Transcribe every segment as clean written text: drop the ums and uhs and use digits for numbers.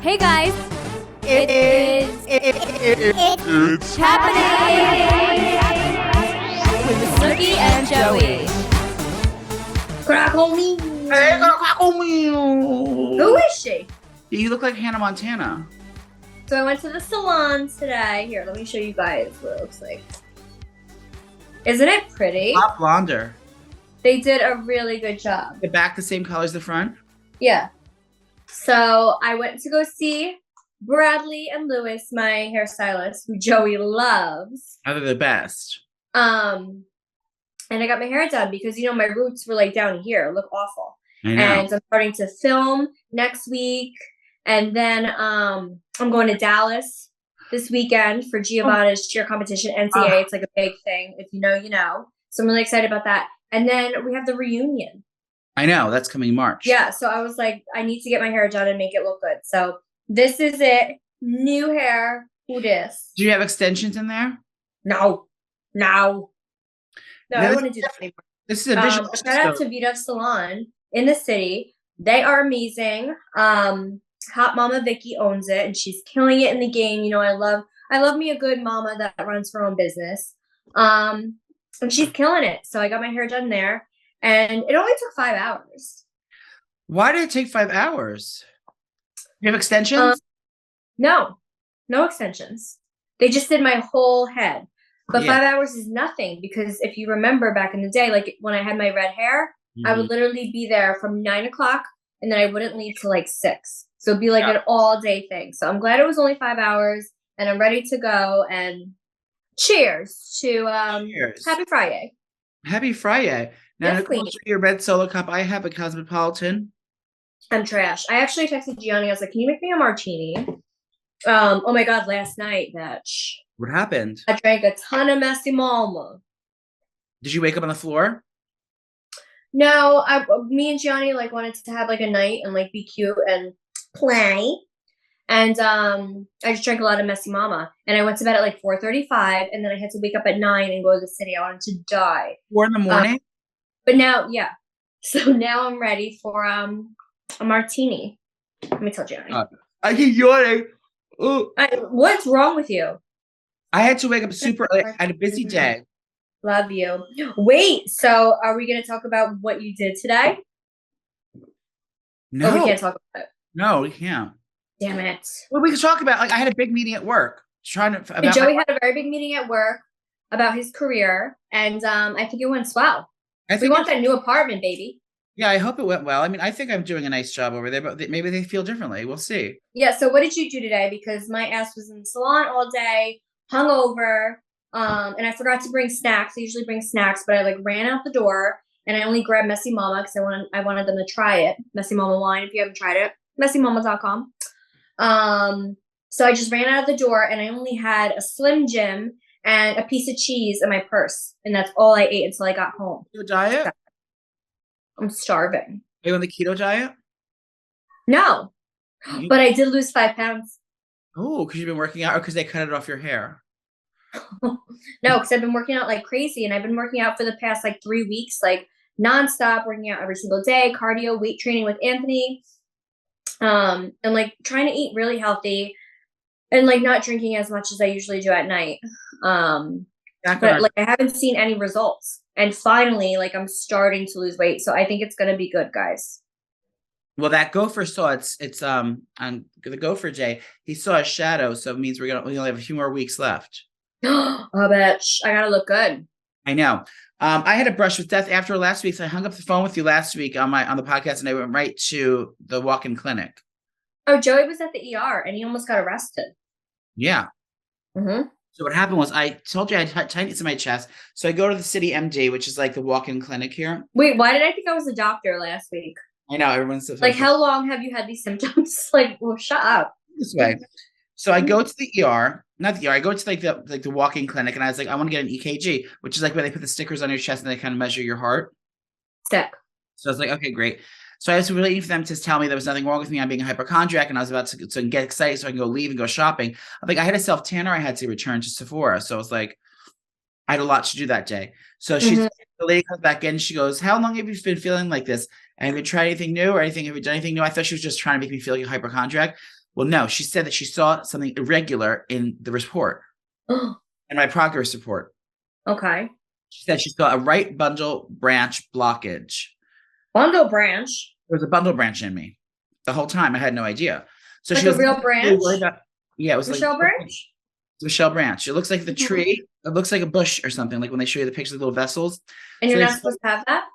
Hey guys, it's happening with Snooki and Joey. Crackle me. Hey, crackle me. Who is she? You look like Hannah Montana. So I went to the salon today. Here, let me show you guys what it looks like. Isn't it pretty? Hot blonder. They did a really good job. The back the same color as the front? Yeah. So I went to go see Bradley and Lewis, my hairstylist, who Joey loves. Oh, they're the best. And I got my hair done because, my roots were like down here. Look awful. I know. And I'm starting to film next week. And then I'm going to Dallas this weekend for Giovanna's cheer competition, NCA. It's like a big thing. If you know, you know. So I'm really excited about that. And then we have the reunion. I know. That's coming March. Yeah. So I was like, I need to get my hair done and make it look good. So this is it. New hair. Who this? Do you have extensions in there? No. I don't want to do that anymore. This is a visual. Shout out to Vita's Salon in the city. They are amazing. Hot Mama Vicky owns it, and she's killing it in the game. I love me a good mama that runs her own business. And she's killing it. So I got my hair done there, and it only took 5 hours. Why did it take 5 hours? You have extensions? No extensions. They just did my whole head. But 5 hours is nothing because if you remember back in the day, like when I had my red hair, I would literally be there from 9 o'clock and then I wouldn't leave till like 6. So it'd be like an all day thing. So I'm glad it was only 5 hours and I'm ready to go. And cheers to Happy Friday. Happy Friday. Now, Yes, Nicole, your red solo cup. I have a Cosmopolitan. I'm trash. I actually texted Gianni. I was like, can you make me a martini? Oh my God, last night, bitch. What happened? I drank a ton of Messy Mama. Did you wake up on the floor? No, me and Gianni wanted to have a night and be cute and play. And I just drank a lot of Messy Mama. And I went to bed at 4:35 and then I had to wake up at 9 and go to the city. I wanted to die. 4 in the morning? But now, yeah. So now I'm ready for a martini. Let me tell Gianni. I keep yawning. What's wrong with you? I had to wake up super early. I had a busy day. Love you. Wait, so are we going to talk about what you did today? No. Or we can't talk about it? No, we can't. Damn it. Well, we can talk about, I had a big meeting at work. Joey had a very big meeting at work about his career, and I think it went swell. We want that new apartment, baby. Yeah, I hope it went well. I mean, I think I'm doing a nice job over there, but maybe they feel differently. We'll see. Yeah, so what did you do today? Because my ass was in the salon all day, hungover, and I forgot to bring snacks. I usually bring snacks, but I ran out the door, and I only grabbed Messy Mama because I wanted them to try it. Messy Mama wine, if you haven't tried it, messymama.com. So I just ran out of the door, and I only had a Slim Jim and a piece of cheese in my purse, and that's all I ate until I got home. Keto diet? I'm starving. Are you on the keto diet? No, but I did lose 5 pounds. Oh, because you've been working out or because they cut it off your hair? No, because I've been working out like crazy, and I've been working out for the past 3 weeks, nonstop, working out every single day, cardio, weight training with Anthony, and trying to eat really healthy and not drinking as much as I usually do at night. But I haven't seen any results. And finally, I'm starting to lose weight. So I think it's going to be good, guys. Well, that gopher saw it's on the gopher Jay. He saw a shadow. So it means we only have a few more weeks left. Oh, bitch. I got to look good. I know. I had a brush with death after last week. So I hung up the phone with you last week on the podcast and I went right to the walk-in clinic. Oh, Joey was at the ER and he almost got arrested. Yeah. Mm-hmm. So what happened was I told you I had tightness in my chest. So I go to the City MD, which is the walk-in clinic here. Wait, why did I think I was a doctor last week? I know. Everyone's how long have you had these symptoms? Well, shut up. This way. So I go to the ER, not the ER. I go to the walk-in clinic and I was I want to get an EKG, which is where they put the stickers on your chest and they kind of measure your heart. Sick. So I was okay, great. So I was waiting for them to tell me there was nothing wrong with me. I'm being a hypochondriac, and I was about to get excited so I can go leave and go shopping. I had a self-tanner I had to return to Sephora. So I was I had a lot to do that day. So the lady comes back in and she goes, how long have you been feeling like this? And have you tried anything new or have you done anything new? I thought she was just trying to make me feel like a hypochondriac. Well, no, she said that she saw something irregular in the report, in my progress report. Okay. She said she saw a right bundle branch blockage. Bundle branch? There was a bundle branch in me the whole time. I had no idea. So like she was a real branch? Yeah, it was Michelle like branch? Michelle branch. It looks like the tree. It looks like a bush or something, like when they show you the pictures of little vessels. And So you're they- not supposed to have that?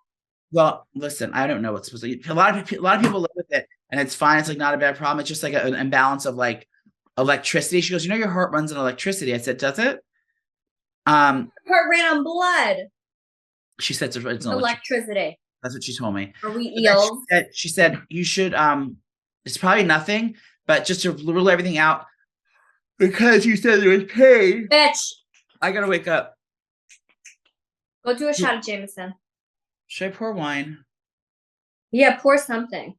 Well, listen, I don't know what's supposed to. A lot of people live with it, and it's fine. It's like not a bad problem. It's just like an imbalance of like electricity. She goes, your heart runs on electricity. I said, does it? Heart ran on blood. She said it's not Electricity. That's what she told me. Are we So eels? she said you should. It's probably nothing, but just to rule everything out, because you said there was pain. Bitch. I gotta wake up. Go do a shot of Jameson. Should I pour wine? Yeah, pour something.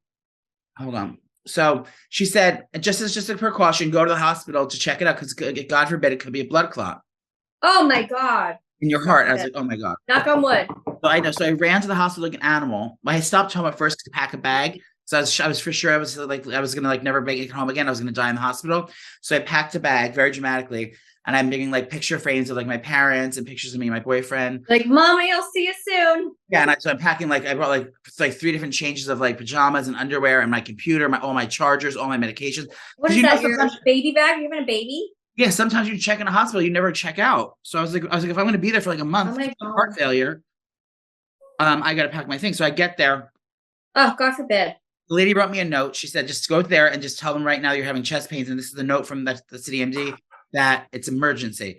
Hold on. So she said, just as a precaution, go to the hospital to check it out, because God forbid it could be a blood clot Oh my God. in your heart. I was like, oh my God. Knock on wood. So I know. So I ran to the hospital like an animal. I stopped home at first to pack a bag. So I was for sure I was gonna like never make it home again. I was gonna die in the hospital. So I packed a bag very dramatically, and I'm making like picture frames of like my parents and pictures of me and my boyfriend. Like, Mommy, I'll see you soon. Yeah, and so I'm packing I brought like 3 different changes of like pajamas and underwear and my computer, all my chargers, all my medications. What is that? Your baby bag? You having a baby? Yeah, sometimes you check in a hospital, you never check out. So I was like, if I'm gonna be there for like a month, heart failure, I gotta pack my things. So I get there. Oh, God forbid. The lady wrote me a note. She said, just go there and just tell them right now you're having chest pains. And this is the note from the CDMD that it's emergency.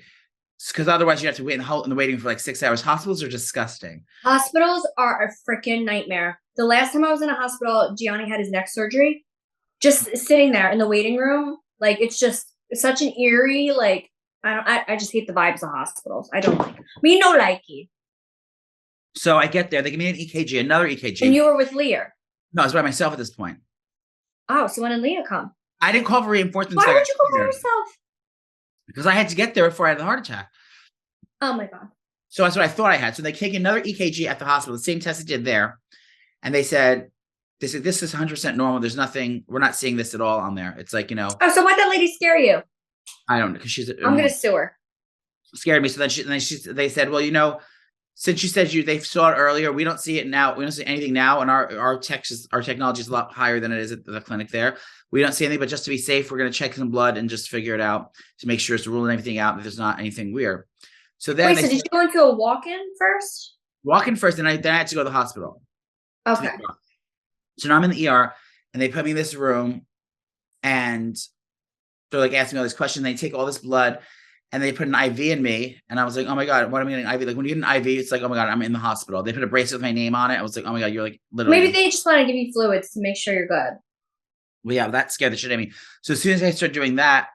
Because otherwise you have to wait in the waiting for like 6 hours. Hospitals are disgusting. Hospitals are a freaking nightmare. The last time I was in a hospital, Gianni had his neck surgery. Just sitting there in the waiting room, like it's such an eerie, like I just hate the vibes of hospitals. I don't like. Me no likey. So I get there. They give me an EKG, another EKG. And you were with Leah? No, I was by myself at this point. Oh, so when did Leah come? I didn't call for reinforcements. Why would you go by yourself? Because I had to get there before I had the heart attack. Oh my God. So that's what I thought I had. So they take another EKG at the hospital, the same test they did there. And they said, this is 100% normal. There's nothing, we're not seeing this at all on there. It's like, Oh, so why'd that lady scare you? I don't know, because I'm going to sue her. Scared me. So then they said, well, since you said they saw it earlier, we don't see it now. We don't see anything now. And our technology is a lot higher than it is at the clinic there. We don't see anything, but just to be safe, we're going to check some blood and just figure it out to make sure it's ruling everything out, that there's not anything weird. So then did you go into a walk-in first? Walk-in first, and then I had to go to the hospital. Okay. So now I'm in the ER, and they put me in this room, and they're like asking me all these questions. They take all this blood, and they put an IV in me, and I was like, oh my God, what am I getting an IV? Like when you get an IV, it's like, oh my God, I'm in the hospital. They put a bracelet with my name on it. I was like, oh my God, you're like literally. Maybe they just want to give you fluids to make sure you're good. Well, yeah, that scared the shit out of me. So as soon as I started doing that,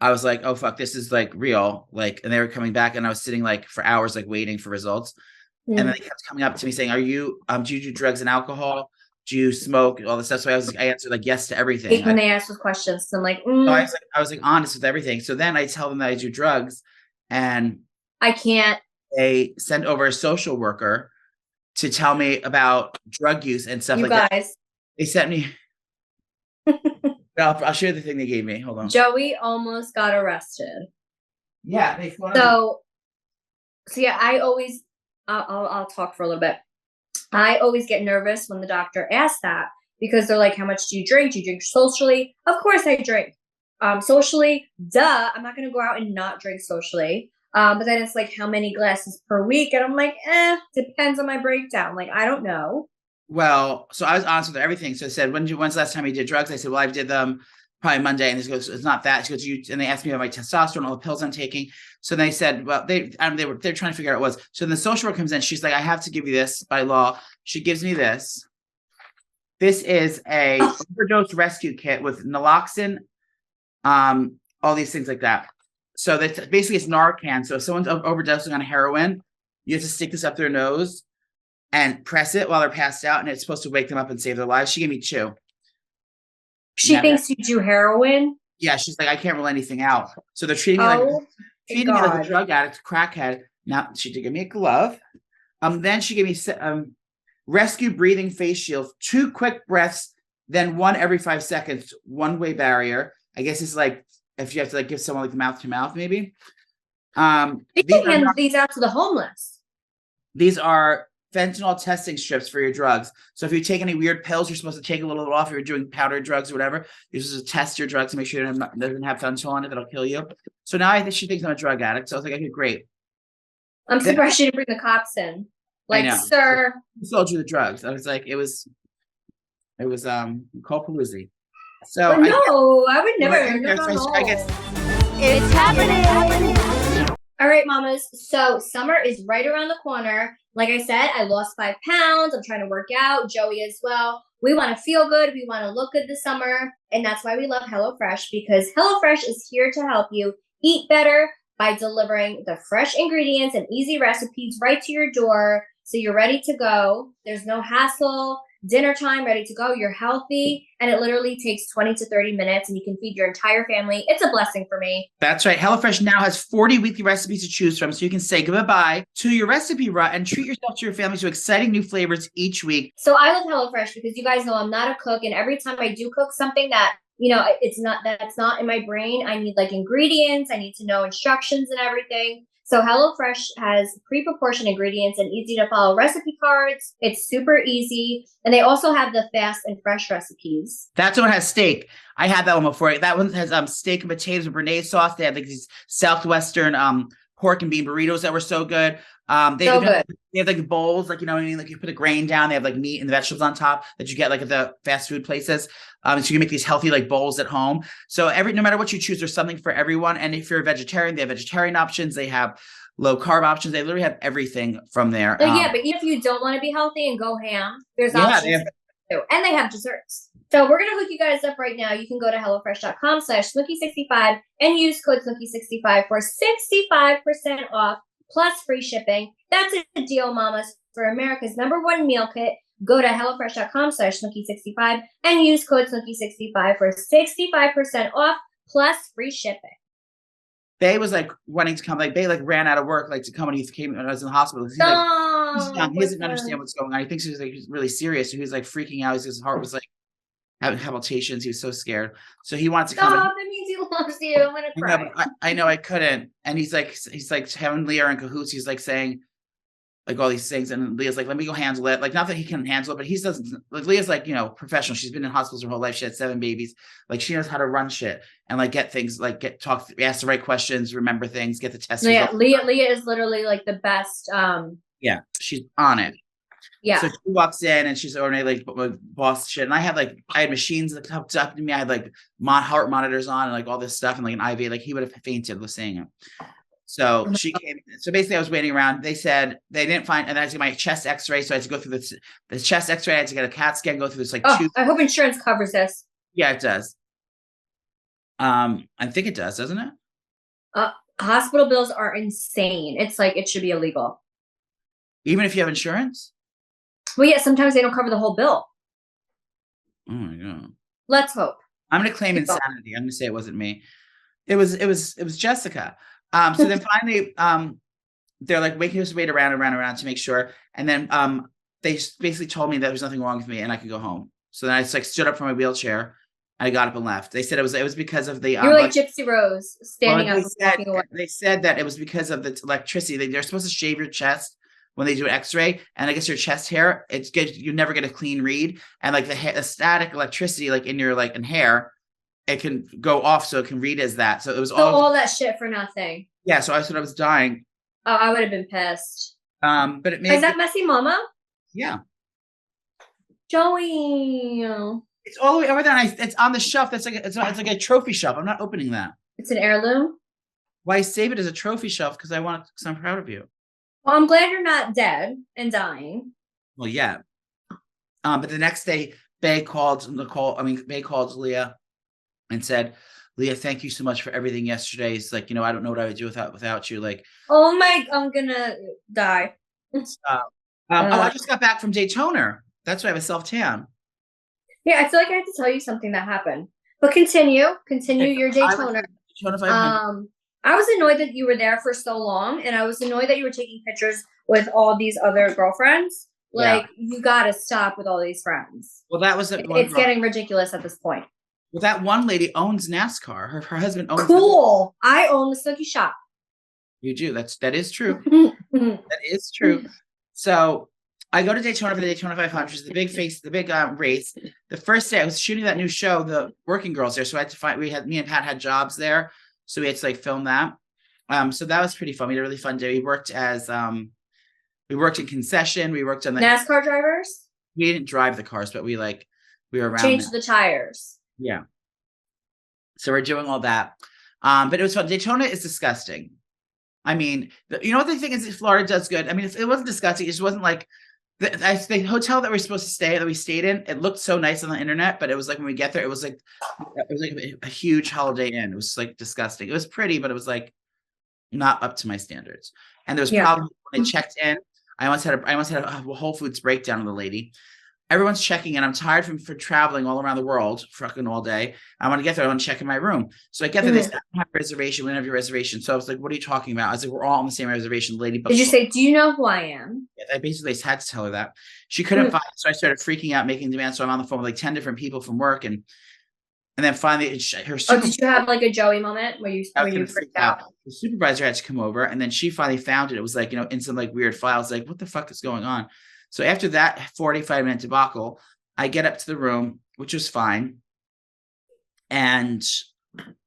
I was like, oh fuck, this is like real. Like, and they were coming back, and I was sitting like for hours, like waiting for results. And then they kept coming up to me saying, do you do drugs and alcohol? Do you smoke? All this stuff. So I answered like yes to everything. When they asked those questions, so I'm like, So I was like honest with everything. So then I tell them that I do drugs, and I can't. They send over a social worker to tell me about drug use and stuff that. They sent me. I'll show you the thing they gave me. Hold on. Joey almost got arrested. Yeah. So yeah, I'll talk for a little bit. I always get nervous when the doctor asks that, because they're like, how much do you drink? Do you drink socially? Of course I drink. Socially, duh. I'm not going to go out and not drink socially. But then it's like, how many glasses per week? And I'm like, depends on my breakdown. Like, I don't know. Well, so I was honest with everything. So I said, when's the last time you did drugs? I said, well, I did them probably Monday. And this goes, it's not that. She goes, and they asked me about my testosterone, all the pills I'm taking. So they said, well, they're trying to figure out what it was. So then the social worker comes in. She's like, I have to give you this by law. She gives me this. This is a overdose rescue kit with naloxone, all these things like that. So that's basically it's Narcan. So if someone's overdosing on heroin, you have to stick this up their nose and press it while they're passed out, and it's supposed to wake them up and save their lives. She gave me 2. She thinks you do heroin? Yeah, she's like, I can't rule anything out. So they're treating me like a drug addict, crackhead. Now she did give me a glove. Then she gave me rescue breathing face shield, 2 quick breaths, then 1 every 5 seconds, one-way barrier. I guess it's like if you have to like give someone like mouth to mouth, maybe. They can hand these out to the homeless. These are fentanyl testing strips for your drugs. So if you take any weird pills, you're supposed to take a little off. If you're doing powdered drugs or whatever, you're supposed to test your drugs to make sure it doesn't have fentanyl on it that'll kill you. So now I think she thinks I'm a drug addict. So I was like, okay, great. I'm surprised she didn't bring the cops in. Like, sir, who sold you the drugs? I was like, it was Nicole Polizzi. So I would never. I guess It's happening. All right, mamas. So summer is right around the corner. Like I said, I lost 5 pounds. I'm trying to work out. Joey as well. We want to feel good. We want to look good this summer. And that's why we love HelloFresh, because HelloFresh is here to help you eat better by delivering the fresh ingredients and easy recipes right to your door. So you're ready to go. There's no hassle. Dinner time, ready to go. You're healthy. And it literally takes 20 to 30 minutes and you can feed your entire family. It's a blessing for me. That's right. HelloFresh now has 40 weekly recipes to choose from. So you can say goodbye to your recipe rut and treat yourself to your family to exciting new flavors each week. So I love HelloFresh because you guys know I'm not a cook. And every time I do cook something that, that's not in my brain, I need like ingredients. I need to know instructions and everything. So HelloFresh has pre-proportioned ingredients and easy to follow recipe cards. It's super easy. And they also have the fast and fresh recipes. That's one has steak. I had that one before. That one has steak and potatoes with Béarnaise sauce. They have like these Southwestern pork and bean burritos that were so good. They have like bowls, like, you know what I mean? Like you put a grain down, they have like meat and vegetables on top that you get like at the fast food places. So you can make these healthy like bowls at home. So no matter what you choose, there's something for everyone. And if you're a vegetarian, they have vegetarian options. They have low carb options. They literally have everything from there. But even if you don't want to be healthy and go ham, there's options too. And they have desserts. So we're going to hook you guys up right now. You can go to HelloFresh.com/Snooki65 and use code Snooki65 for 65% off plus free shipping. That's a deal, mamas. For America's #1 meal kit, go to HelloFresh.com/Snooki65 and use code Snooki65 for 65% off plus free shipping. Bay was like wanting to come, like Bay like ran out of work, like to come when he came when I was in the hospital. He's he doesn't understand what's going on. He thinks he's really serious. So he was like freaking out. His heart was like having palpitations. He was so scared. So he wanted to come. That means he loves you. I'm gonna cry. I know I couldn't. And he's like having Leah in cahoots. He's like saying like all these things, and Leah's like, let me go handle it. Like, not that he can handle it, but he doesn't. Like, Leah's like, professional. She's been in hospitals her whole life. She had 7 babies. Like, she knows how to run shit and like get things, like ask the right questions, remember things, get the test. Yeah, Leah is literally like the best. Yeah, she's on it. Yeah. So she walks in and she's already like boss shit. And I had machines that hooked up to me. I had like heart monitors on and like all this stuff and like an IV. Like he would have fainted with saying it. So she came. So basically, I was waiting around. They said they didn't find, and I had to get my chest X-ray. So I had to go through the chest X-ray. I had to get a CAT scan, go through this like. I hope insurance covers this. Yeah, it does. I think it does, doesn't it? Hospital bills are insane. It's like it should be illegal. Even if you have insurance. Well, yeah. Sometimes they don't cover the whole bill. Oh my god. Let's hope. I'm going to claim insanity. I'm going to say it wasn't me. It was Jessica. So then finally, they're like making us wait around to make sure. And then they basically told me that there was nothing wrong with me and I could go home. So then I just like stood up from my wheelchair. I got up and left. They said it was because of the. You were like Gypsy Rose standing up and walking away. They said that it was because of the electricity. They're supposed to shave your chest when they do an X-ray, and I guess your chest hair, it's good. You never get a clean read, and like the static electricity, like in your in hair, it can go off, so it can read as that. So it was all that shit for nothing. Yeah. So I thought I was dying. Oh, I would have been pissed. But it made. Is that messy, Mama? Yeah. Joey. It's all the way over there. And it's on the shelf. That's like it's like a trophy shelf. I'm not opening that. It's an heirloom. Why save it as a trophy shelf? Because I'm proud of you. Well, I'm glad you're not dead and dying. Well, yeah. But the next day, Bay called Leah and said, Leah, thank you so much for everything yesterday. It's like, I don't know what I would do without you. Like, oh my, I'm gonna die. I just got back from Daytona. That's why I have a self-tan. Yeah, I feel like I have to tell you something that happened. But continue your Daytona. Daytona 500. I was annoyed that you were there for so long, and I was annoyed that you were taking pictures with all these other girlfriends. Like, you got to stop with all these friends. Well, that was it's getting ridiculous at this point. Well, that one lady owns NASCAR. Her husband owns. Cool. I own the Snooki shop. You do. That is true. That is true. So I go to Daytona for the Daytona 500, the big race. The first day I was shooting that new show, The Working Girls there. So I had to find, me and Pat had jobs there. So we had to like film that. So that was pretty fun. We had a really fun day. We worked in concession. We worked on the NASCAR drivers. We didn't drive the cars, but we were around. Changed the tires. Yeah. So we're doing all that. But it was fun. Daytona is disgusting. I mean, you know what the thing is, Florida does good. I mean, it wasn't disgusting. It just wasn't like the hotel that we stayed in. It looked so nice on the internet, but it was like when we get there, it was like a huge Holiday Inn. It was like disgusting. It was pretty, but it was like not up to my standards. And there was problems when I checked in. I almost had a Whole Foods breakdown with the lady. Everyone's checking in. I'm tired for traveling all around the world, fucking all day. I want to get there. I want to check in my room. So I get there. They said, I don't have a reservation. We don't have your reservation. So I was like, what are you talking about? I was like, we're all on the same reservation. The lady. Did you say, do you know who I am? Yeah, I basically had to tell her that. She couldn't find it. So I started freaking out, making demands. So I'm on the phone with like 10 different people from work. And then finally, her did you have like a Joey moment where you freaked out? The supervisor had to come over. And then she finally found it. It was like, in some like weird files, like, what the fuck is going on? So after that 45-minute debacle, I get up to the room, which was fine. And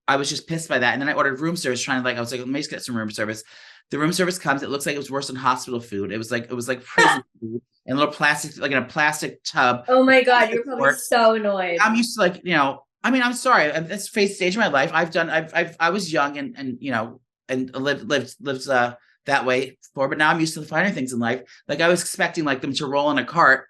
I was just pissed by that. And then I ordered room service, I was like, let me just get some room service. The room service comes. It looks like it was worse than hospital food. It was like prison food in a little plastic, like in a plastic tub. Oh my God. You're probably so annoyed. I'm used to I mean, I'm sorry. That's face stage of my life. I was young and lived that way before, but now I'm used to the finer things in life. Like I was expecting like them to roll in a cart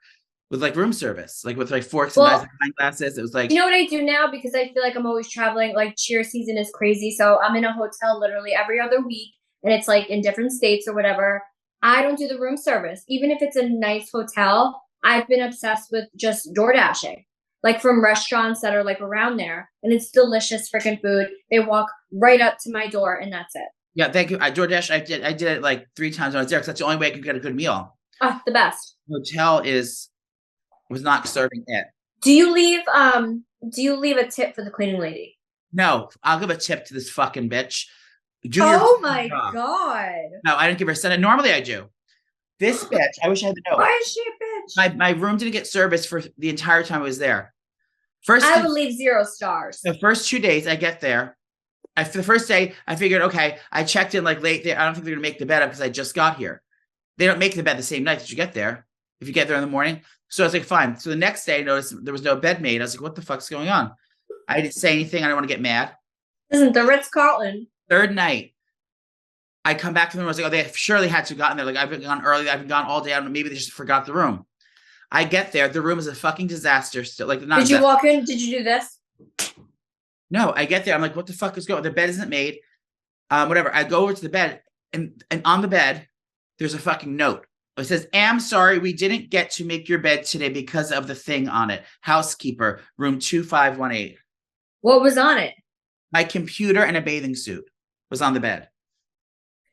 with like room service, like with like forks and knives and wine glasses. It was like, you know what I do now? Because I feel like I'm always traveling, like cheer season is crazy. So I'm in a hotel literally every other week and it's like in different states or whatever. I don't do the room service. Even if it's a nice hotel, I've been obsessed with just door dashing, like from restaurants that are like around there, and it's delicious freaking food. They walk right up to my door and that's it. Yeah, thank you. DoorDash, I did it like 3 times when I was there because that's the only way I could get a good meal. Oh, the best. Hotel was not serving it. Do you leave a tip for the cleaning lady? No, I'll give a tip to this fucking bitch. Oh my God. No, I didn't give her a cent. Normally I do. This bitch, I wish I had the note. Why is she a bitch? My room didn't get service for the entire time I was there. I would leave 0 stars. The first 2 days I get there. For the first day, I figured, okay, I checked in like late there. I don't think they're going to make the bed up because I just got here. They don't make the bed the same night that you get there. If you get there in the morning. So I was like, fine. So the next day I noticed there was no bed made. I was like, what the fuck's going on? I didn't say anything. I don't want to get mad. Isn't the Ritz-Carlton? Third night, I come back to the room. I was like, oh, they surely had to have gotten there. Like, I've been gone early. I've been gone all day. I don't know. Maybe they just forgot the room. I get there. The room is a fucking disaster still. Like, did you walk in? Did you do this? No, I get there. I'm like, what the fuck is going on? The bed isn't made. Whatever. I go over to the bed and on the bed, there's a fucking note. It says, I'm sorry, we didn't get to make your bed today because of the thing on it. Housekeeper, room 2518. What was on it? My computer and a bathing suit was on the bed.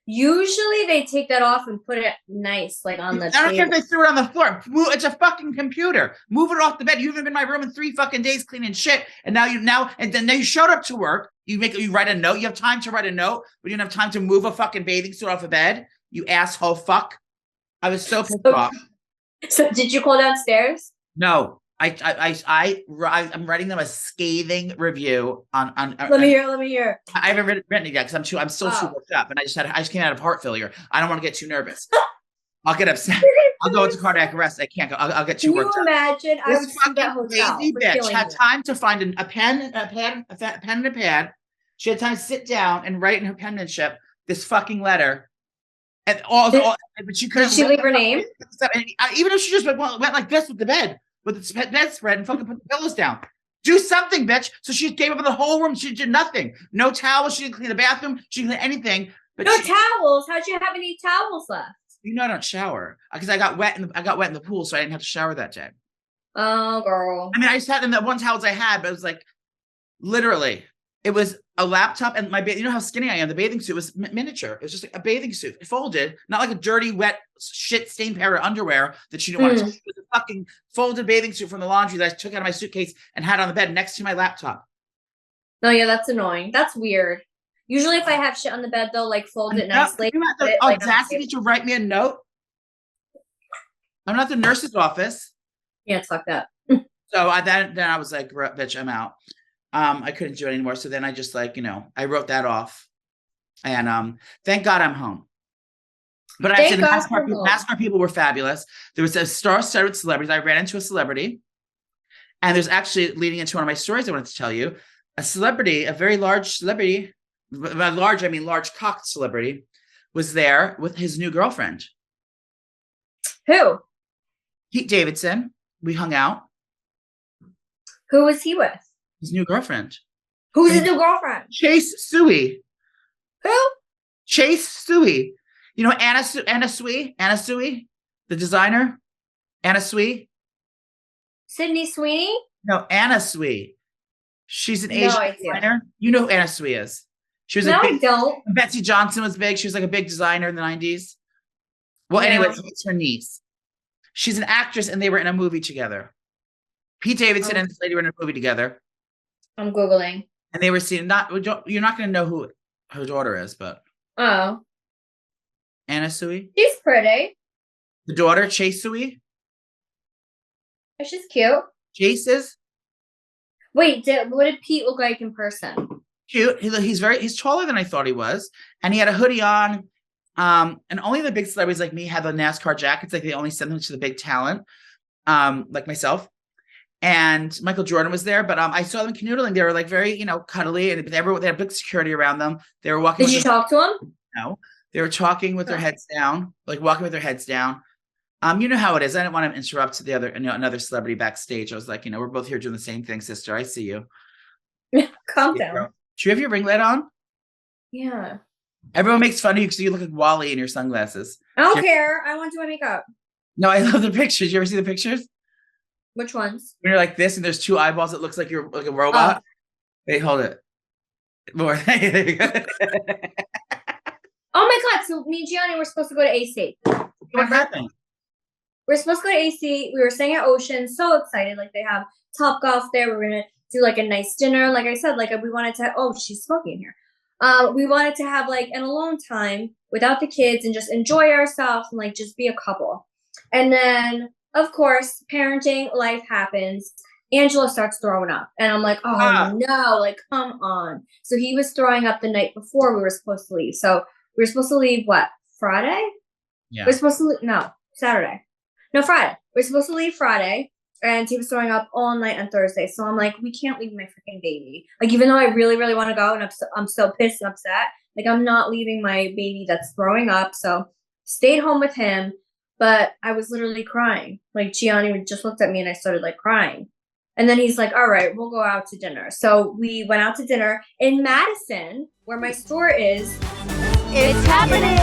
Usually they take that off and put it nice, like on the table. I don't care if they threw it on the floor. It's a fucking computer. Move it off the bed. You haven't been in my room in 3 fucking days cleaning shit. And now you showed up to work. You write a note. You have time to write a note, but you don't have time to move a fucking bathing suit off a bed. You asshole fuck. I was so pissed off. So did you call downstairs? No. I'm writing them a scathing review on. Let me hear. I haven't written it yet because I'm still too worked up, and I just came out of heart failure. I don't want to get too nervous. I'll get upset. I'll go into cardiac arrest. I can't go. I'll get too worked up. Can you imagine? I would sue that hotel. Crazy bitch had time to find a pen and a pad. She had time to sit down and write in her penmanship this fucking letter. And but she couldn't. Did she leave her name? Even if she just went like this with the bed. With the bedspread and fucking put the pillows down. Do something, bitch. So she gave up the whole room. She did nothing. No towels. She didn't clean the bathroom. She didn't clean anything. But no towels. How'd you have any towels left? You know, I don't shower because I got wet in the pool, so I didn't have to shower that day. Oh, girl. I mean, I just had in the one towels I had, but it was like literally. It was a laptop and you know how skinny I am. The bathing suit was miniature. It was just like a bathing suit. It folded, not like a dirty, wet, shit-stained pair of underwear that she didn't want to touch. It was a fucking folded bathing suit from the laundry that I took out of my suitcase and had on the bed next to my laptop. No, yeah, that's annoying. That's weird. Usually if I have shit on the bed, they'll like fold it nicely. You have put the it, like, on the audacity table. to write me a note. I'm not the nurse's office. Yeah, it's fucked up. So then I was like, bitch, I'm out. I couldn't do it anymore. So then I just like, I wrote that off. And thank God I'm home. But I said the NASCAR people were fabulous. There was a star-studded celebrities. I ran into a celebrity. And there's actually, leading into one of my stories I wanted to tell you, a celebrity, a very large celebrity, by large, I mean large-cocked celebrity, was there with his new girlfriend. Who? Pete Davidson. We hung out. Who was he with? His new girlfriend. Who's his new girlfriend? Chase Suey. Who? Chase Suey. You know Anna Sui? Anna Sui? The designer? Anna Sui? Sydney Sweeney? No, Anna Sui. She's an Asian designer. You know who Anna Sui is. She was I don't. Betsy Johnson was big. She was like a big designer in the 90s. Well, anyways, it's her niece. She's an actress and they were in a movie together. Pete Davidson and this lady were in a movie together. I'm Googling. And they were seen, you're not going to know who her daughter is, but. Oh. Anna Sui? She's pretty. The daughter, Chase Sui? She's cute. Chase is? Wait, what did Pete look like in person? Cute. He's taller than I thought he was. And he had a hoodie on. And only the big celebrities like me have the NASCAR jackets. Like they only send them to the big talent, like myself. And Michael Jordan was there, but I saw them canoodling. They were like very, cuddly, and they had big security around them. They were walking. Did you talk to them? No, they were talking with their heads down, like walking with their heads down. You know how it is. I didn't want to interrupt the other, another celebrity backstage. I was like, we're both here doing the same thing, sister. I see you. Calm down. Do you have your ring light on? Yeah. Everyone makes fun of you because you look like Wally in your sunglasses. I don't care. I want to do my makeup. No, I love the pictures. You ever see the pictures? Which ones? When you're like this and there's two eyeballs, it looks like you're like a robot. Wait, hold it. More. There you go. Oh my God. So me and Gianni were supposed to go to AC. What happened? We're supposed to go to AC. We were staying at Ocean. So excited. Like they have Top Golf there. We're going to do like a nice dinner. Like I said, like we wanted to, she's smoking here. We wanted to have like an alone time without the kids and just enjoy ourselves and like just be a couple. And then, of course, parenting life happens. Angela starts throwing up. And I'm like, no, like, come on. So he was throwing up the night before we were supposed to leave. So we were supposed to leave, what, Friday? Yeah. We're supposed to leave, no, Saturday. No, Friday. We're supposed to leave Friday. And he was throwing up all night on Thursday. So I'm like, we can't leave my freaking baby. Like, even though I really, really want to go and I'm so pissed and upset, like, I'm not leaving my baby that's throwing up. So stayed home with him. But I was literally crying. Like, Gianni just looked at me and I started like crying. And then he's like, all right, we'll go out to dinner. So we went out to dinner in Madison, where my store is. It's happening.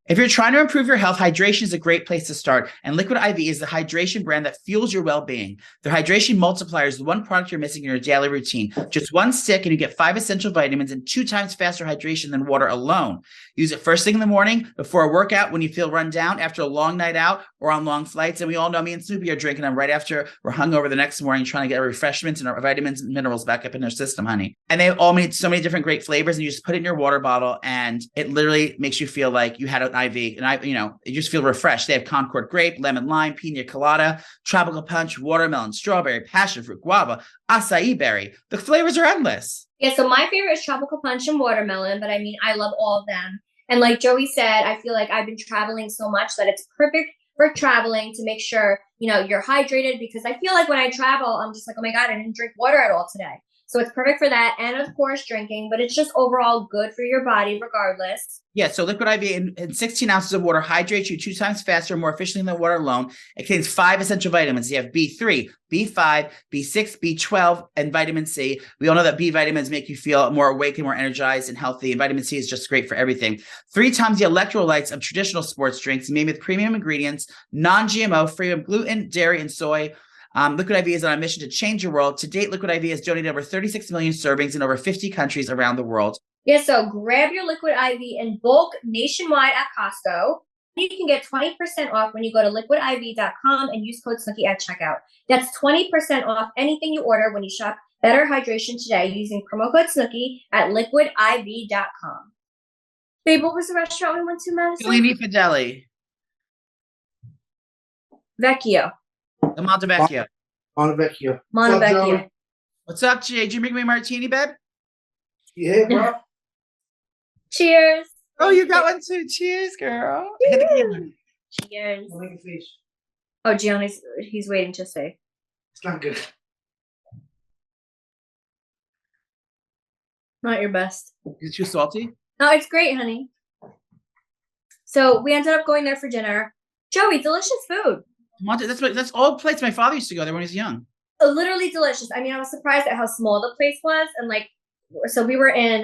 If you're trying to improve your health, hydration is a great place to start. And Liquid IV is the hydration brand that fuels your well-being. Their hydration multiplier is the one product you're missing in your daily routine. Just one stick and you get 5 essential vitamins and 2 times faster hydration than water alone. Use it first thing in the morning, before a workout, when you feel run down, after a long night out, or on long flights. And we all know me and Snooki are drinking them right after we're hungover the next morning, trying to get our refreshments and our vitamins and minerals back up in our system, honey. And they all made so many different great flavors, and you just put it in your water bottle and it literally makes you feel like you had an IV. And you just feel refreshed. They have Concord grape, lemon lime, pina colada, tropical punch, watermelon, strawberry, passion fruit, guava, acai berry. The flavors are endless. Yeah, so my favorite is tropical punch and watermelon, but I mean, I love all of them. And like Joey said, I feel like I've been traveling so much that it's perfect for traveling to make sure, you're hydrated, because I feel like when I travel, I'm just like, oh my God, I didn't drink water at all today. So it's perfect for that. And of course, drinking, but it's just overall good for your body regardless. Yeah, so Liquid IV in 16 ounces of water hydrates you 2 times faster, more efficiently than water alone. It contains 5 essential vitamins. You have B3, B5, B6, B12, and vitamin C. We all know that B vitamins make you feel more awake and more energized and healthy. And vitamin C is just great for everything. 3 times the electrolytes of traditional sports drinks, made with premium ingredients, non-GMO, free of gluten, dairy, and soy. Liquid IV is on a mission to change your world. To date, Liquid IV has donated over 36 million servings in over 50 countries around the world. Yeah, so grab your Liquid IV in bulk nationwide at Costco. You can get 20% off when you go to liquidiv.com and use code Snooki at checkout. That's 20% off anything you order when you shop better hydration today using promo code Snooki at liquidiv.com. Babe, what was the restaurant we went to, Madison? Fellini Fideli. Vecchio. The Montevecchio. Montevecchio. Montevecchio. What's up, Jay? Did you make me a martini, babe? Yeah, bro. Cheers. Oh, you got one too. Cheers, girl. Hit the camera. Cheers. Look at face. Oh, Gianni's he's waiting to say. It's not good. Not your best. Is it too salty? No, it's great, honey. So we ended up going there for dinner. Joey, delicious food. That's all places my father used to go there when he was young. Literally delicious. I mean, I was surprised at how small the place was. And like, so we were in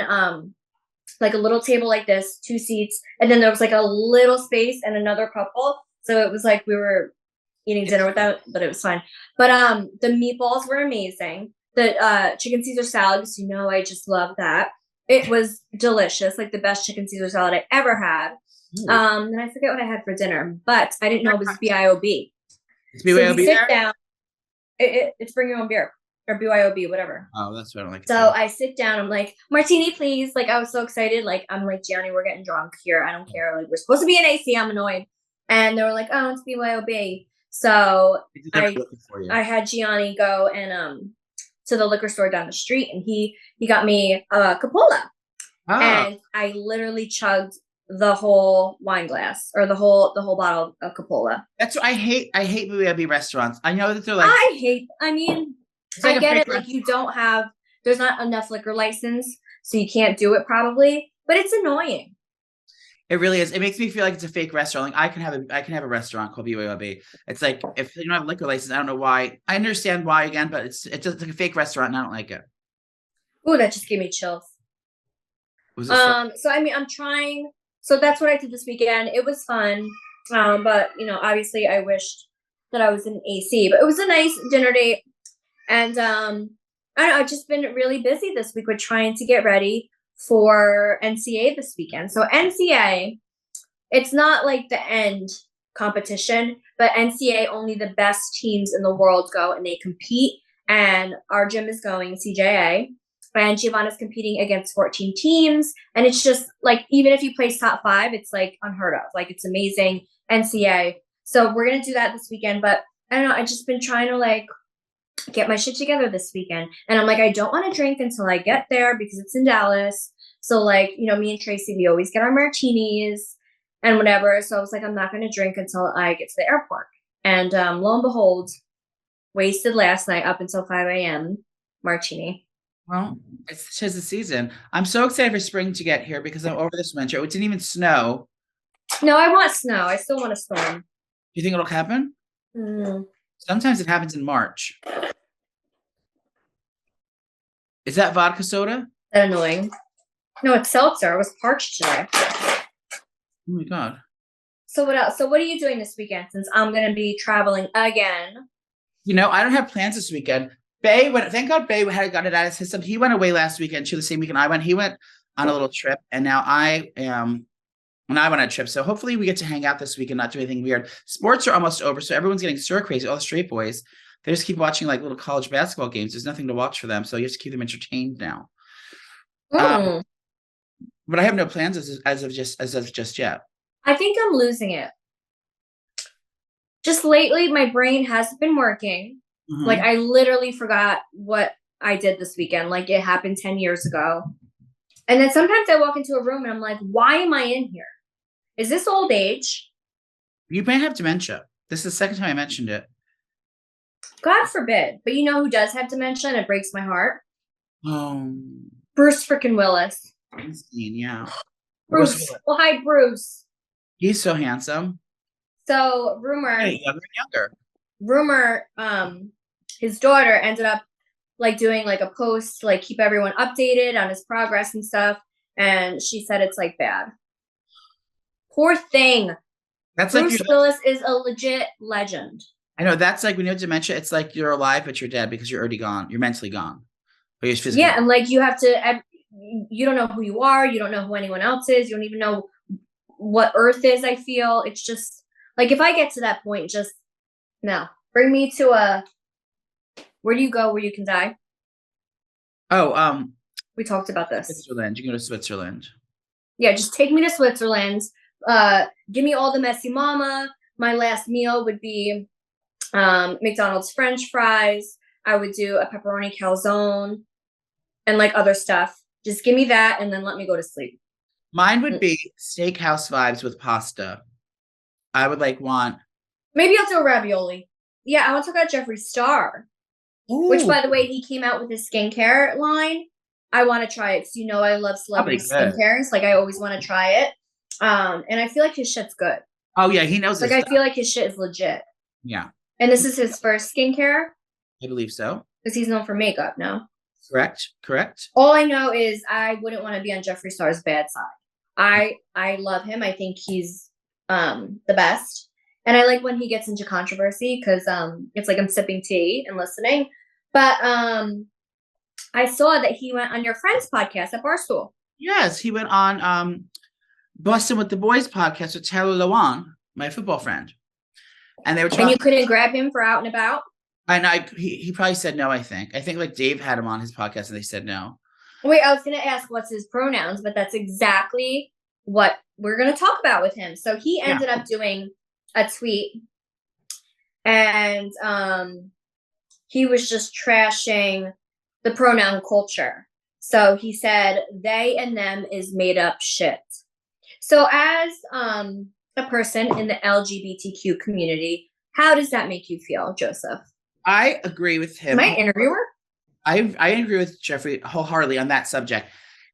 like a little table like this, 2 seats, and then there was like a little space and another couple. So it was like we were eating dinner with them, but it was fine. But the meatballs were amazing. The chicken Caesar salad, because you know I just love that. It was delicious, like the best chicken Caesar salad I ever had. And I forget what I had for dinner, but I didn't know it was BYOB. It's BYOB. So we sit down. It's bring your own beer or BYOB, whatever. Oh, that's what I don't like. So I sit down. I'm like, martini, please. Like, I was so excited. Like, I'm like, Gianni, we're getting drunk here. I don't care. Like, we're supposed to be in AC. I'm annoyed. And they were like, oh, it's BYOB. So I had Gianni go and to the liquor store down the street, and he got me a Capola. Oh. And I literally chugged the whole wine glass or the whole bottle of Capola. That's what I hate. I hate BYOB restaurants. I know that they're like. I mean, like I get it. Like, you don't have, there's not enough liquor license, so you can't do it probably, but it's annoying. It really is. It makes me feel like it's a fake restaurant. Like I can have a restaurant called BYOB. It's like, if you don't have a liquor license, I don't know why. I understand why again, but it's just like a fake restaurant and I don't like it. Ooh, that just gave me chills. Was it so I mean, I'm trying. So that's what I did this weekend. It was fun. But you know, obviously I wished that I was in AC, but it was a nice dinner date. And I don't know, I've just been really busy this week with trying to get ready for NCA this weekend. So NCA, it's not like the end competition, but NCA, only the best teams in the world go and they compete. And our gym is going CJA, and Giovanna's competing against 14 teams. And it's just like, even if you place top 5, it's like unheard of. Like, it's amazing NCA. So we're going to do that this weekend. But I don't know, I've just been trying to like get my shit together this weekend. And I'm like, I don't want to drink until I get there because it's in Dallas. So like, you know, me and Tracy, we always get our martinis and whatever. So I was like, I'm not going to drink until I get to the airport. And lo and behold, wasted last night up until 5 a.m. martini. Well, it's 'tis the season. I'm so excited for spring to get here because I'm over this winter. It didn't even snow. No, I want snow. I still want a storm. Do you think it'll happen? Sometimes it happens in March. Is that vodka soda? That annoying. No, it's seltzer. I was parched today. Oh my God. So what else? So what are you doing this weekend since I'm going to be traveling again? You know, I don't have plans this weekend. Thank God Bay had got it out of his system. He went away last weekend too, the same weekend I went. He went on a little trip, and now I went on a trip. So hopefully we get to hang out this week and not do anything weird. Sports are almost over, so everyone's getting stir crazy. All the straight boys, they just keep watching like little college basketball games. There's nothing to watch for them, so you have to keep them entertained now. But I have no plans as of just yet. I think I'm losing it. Just lately, my brain hasn't been working. Like, I literally forgot what I did this weekend. Like, it happened 10 years ago. And then sometimes I walk into a room and I'm like, why am I in here? Is this old age? You may have dementia. This is the second time I mentioned it. God forbid. But you know who does have dementia and it breaks my heart? Bruce freaking Willis. Yeah. Bruce. Well, hi, Bruce. He's so handsome. So, rumor. Hey, younger. Rumor, his daughter ended up like doing like a post to like keep everyone updated on his progress and stuff. And she said it's like bad. Poor thing. That's Bruce like Willis is a legit legend. I know, that's like when you have dementia, it's like you're alive, but you're dead because you're already gone. You're mentally gone. But you're physically gone. And like you have to, you don't know who you are. You don't know who anyone else is. You don't even know what Earth is, I feel. It's just like, if I get to that point, just no. Bring me to where do you go where you can die? Oh, We talked about this. Switzerland. You can go to Switzerland. Yeah, just take me to Switzerland. Give me all the messy mama. My last meal would be McDonald's French fries. I would do a pepperoni calzone and like other stuff. Just give me that and then let me go to sleep. Mine would be steakhouse vibes with pasta. I would want. Maybe I'll do a ravioli. Yeah, I want to talk about Jeffree Star, which, by the way, he came out with his skincare line. I want to try it because you know I love celebrity skincares. Like I always want to try it. And I feel like his shit's good. Oh yeah, he knows. Like I feel like his shit is legit. Yeah. And this is his first skincare. I believe so. Because he's known for makeup now. Correct. All I know is I wouldn't want to be on Jeffree Star's bad side. I love him. I think he's the best. And I like when he gets into controversy because it's like I'm sipping tea and listening. But I saw that he went on your friend's podcast at Barstool. Yes, he went on Bustin' with the Boys podcast with Taylor Lawan, my football friend. And they were talking. And you couldn't grab him for out and about? And he probably said no, I think. I think like Dave had him on his podcast and they said no. Wait, I was going to ask what's his pronouns, but that's exactly what we're going to talk about with him. So he ended up doing a tweet and he was just trashing the pronoun culture. So he said they and them is made up shit. So as a person in the LGBTQ community, how does that make you feel, Joseph? I agree with him. Am I an interviewer? I agree with Jeffree wholeheartedly on that subject.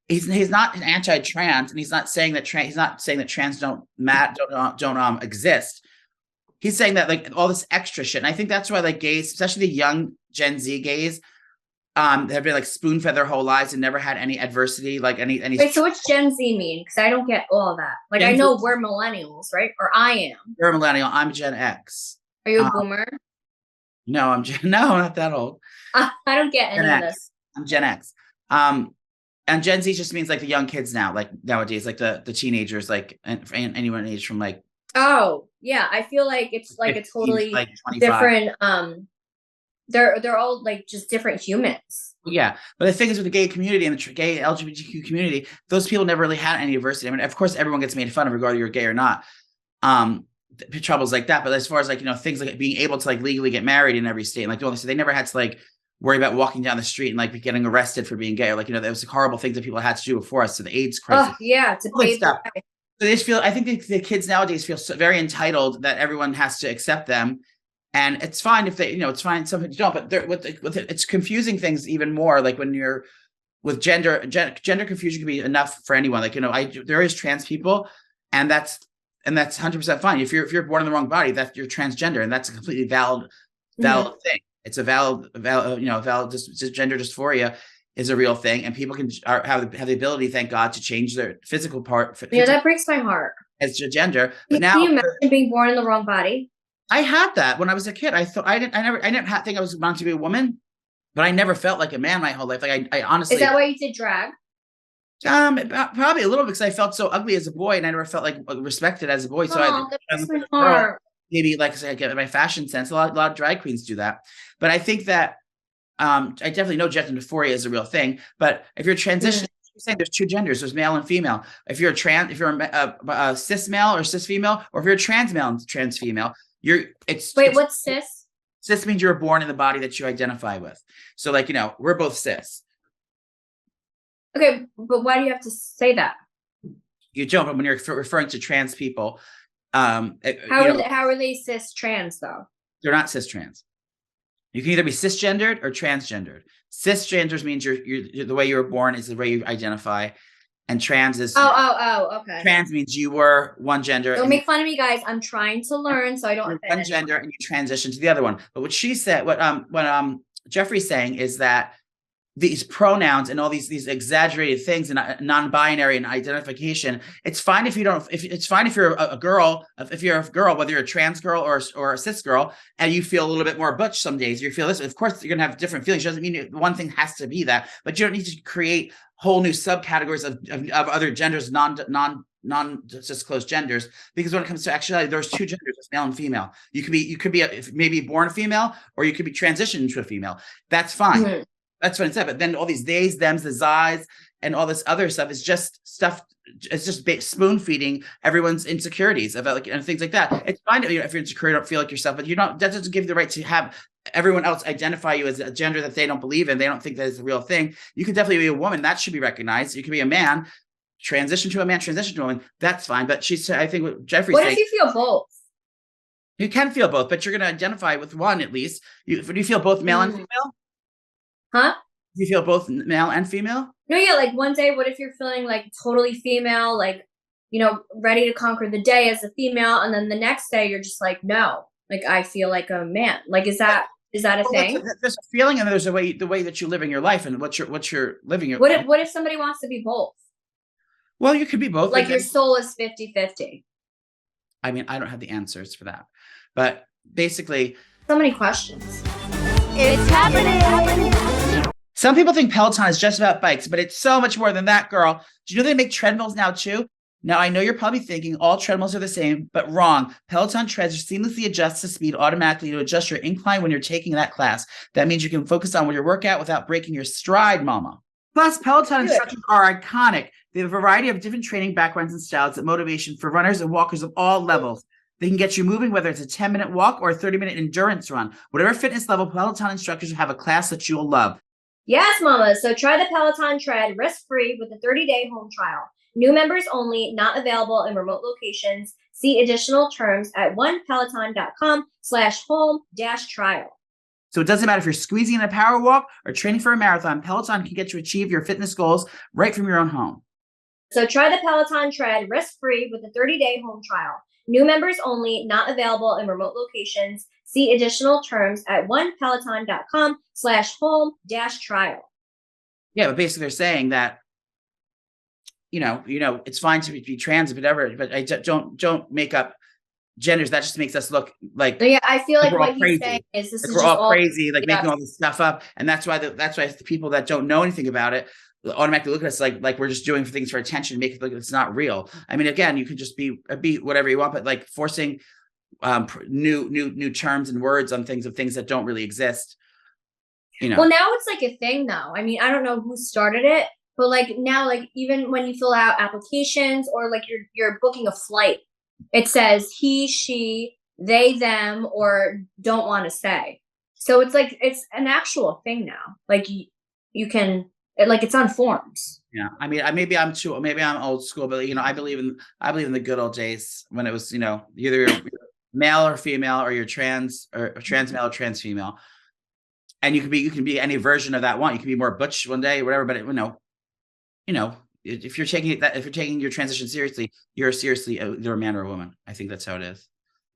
He's not an anti-trans, and he's not saying that trans don't exist. He's saying that like all this extra shit, and I think that's why like gays, especially the young Gen Z gays, have been like spoon-fed their whole lives and never had any adversity, like any. Wait, so what's Gen Z mean? Because I don't get all of that. Like I know we're millennials, right? Or I am. You're a millennial. I'm Gen X. Are you a boomer? No, I'm not that old. I don't get any of this. I'm Gen X. And Gen Z just means like the young kids now, like nowadays, like the teenagers, like and anyone age from like. Oh yeah, I feel like it's like a totally like different. They're all like just different humans. Yeah, but the thing is with the gay community and the gay LGBTQ community, those people never really had any adversity. I mean, of course, everyone gets made fun of, regardless you're gay or not. Troubles like that, but as far as like things like being able to like legally get married in every state, and like all this, they never had to like worry about walking down the street and like getting arrested for being gay, or like there was like horrible things that people had to do before us. So the AIDS crisis, to pay stuff. So they just feel. I think the kids nowadays feel so very entitled that everyone has to accept them, and it's fine if they, it's fine. Some people don't, but it's confusing things even more. Like when you're with gender confusion can be enough for anyone. Like there is trans people, and that's 100% fine. If you're born in the wrong body, that you're transgender, and that's a completely valid thing. It's a valid just gender dysphoria is a real thing, and people can have the ability, thank God, to change their physical part. That breaks my heart. As gender, but now, can you imagine being born in the wrong body? I had that when I was a kid. I thought I didn't think I was meant to be a woman, but I never felt like a man my whole life. Like I honestly. Is that why you did drag? Probably a little because I felt so ugly as a boy, and I never felt like respected as a boy. So that breaks my heart. Maybe like I said, I get my fashion sense. A lot of drag queens do that, but I think that I definitely know gender dysphoria is a real thing. But if you're transitioning, you're saying there's two genders: there's male and female. If you're a cis male or cis female, or if you're a trans male and trans female, what's cis? Cis means you're born in the body that you identify with. So like we're both cis. Okay, but why do you have to say that? You don't, but when you're referring to trans people, how are they cis trans though? They're not cis trans. You can either be cisgendered or transgendered. Cisgenders means you're the way you were born is the way you identify, and trans is okay. Trans means you were one gender. Don't make fun of me, guys. I'm trying to learn, so I don't. One gender, and you transition to the other one. But what she said, what Jeffree's saying is that these pronouns and all these exaggerated things and non-binary and identification, it's fine if it's fine if you're a girl, whether you're a trans girl or a cis girl, and you feel a little bit more butch some days, you feel this, of course you're gonna have different feelings. It doesn't mean one thing has to be that, but you don't need to create whole new subcategories of other genders, non-disclosed genders, because when it comes to actuality, there's two genders, it's male and female. You could be maybe born a female, or you could be transitioned into a female. That's fine. Mm-hmm. That's what it said. But then all these theys, thems, the zis, and all this other stuff is just stuff. It's just spoon feeding everyone's insecurities about like and things like that. It's fine if you're insecure, you don't feel like yourself, but that doesn't give you the right to have everyone else identify you as a gender that they don't believe in. They don't think that is a real thing. You could definitely be a woman. That should be recognized. You could be a man, transition to a man, transition to a woman. That's fine. But I think what Jeffree What saying, if you feel both? you can feel both, but you're going to identify with one at least. Do you feel both male and female? Huh? Do you feel both male and female? No, yeah, like one day, what if you're feeling like totally female, like, ready to conquer the day as a female, and then the next day you're just like, no, like I feel like a man. Like, is that a thing? There's a feeling, and there's the way that you're living your life, and what you're living your. What if somebody wants to be both? Well, you could be both. Like your soul is 50-50. I mean, I don't have the answers for that, but basically, so many questions. It's happening. Some people think Peloton is just about bikes, but it's so much more than that, girl. Do you know they make treadmills now too? Now, I know you're probably thinking all treadmills are the same, but wrong. Peloton treads seamlessly adjust to speed automatically to adjust your incline when you're taking that class. That means you can focus on your workout without breaking your stride, mama. Plus, Peloton instructors are iconic. They have a variety of different training backgrounds and styles that motivation for runners and walkers of all levels. They can get you moving, whether it's a 10-minute walk or a 30-minute endurance run. Whatever fitness level, Peloton instructors will have a class that you'll love. Yes, mama. So try the Peloton Tread risk-free with a 30-day home trial. New members only, not available in remote locations. See additional terms at onepeloton.com/home-trial. So it doesn't matter if you're squeezing in a power walk or training for a marathon, Peloton can get you to achieve your fitness goals right from your own home. So try the Peloton Tread risk-free with a 30-day home trial. New members only, not available in remote locations. See additional terms at onepeloton.com/home-trial. Yeah, but basically they're saying that, it's fine to be trans, whatever, but I don't make up genders. That just makes us look like. So yeah, I feel like what he's saying is this is we're just all crazy, making all this stuff up, and that's why the people that don't know anything about it automatically look at us like we're just doing things for attention, make it look like it's not real. I mean, again, you can just be whatever you want, but like forcing new terms and words on things that don't really exist. Well, now it's like a thing though. I mean, I don't know who started it, but like now, like even when you fill out applications or like you're booking a flight, it says he, she, they, them, or don't want to say. So it's like it's an actual thing now. Like you can. It's on forms. Yeah, I mean, maybe I'm old school, but I believe in the good old days when it was either you're male or female, or you're trans male or trans female, and you can be any version of that one. You can be more butch one day, whatever. But if you're taking your transition seriously, you're either a man or a woman. I think that's how it is.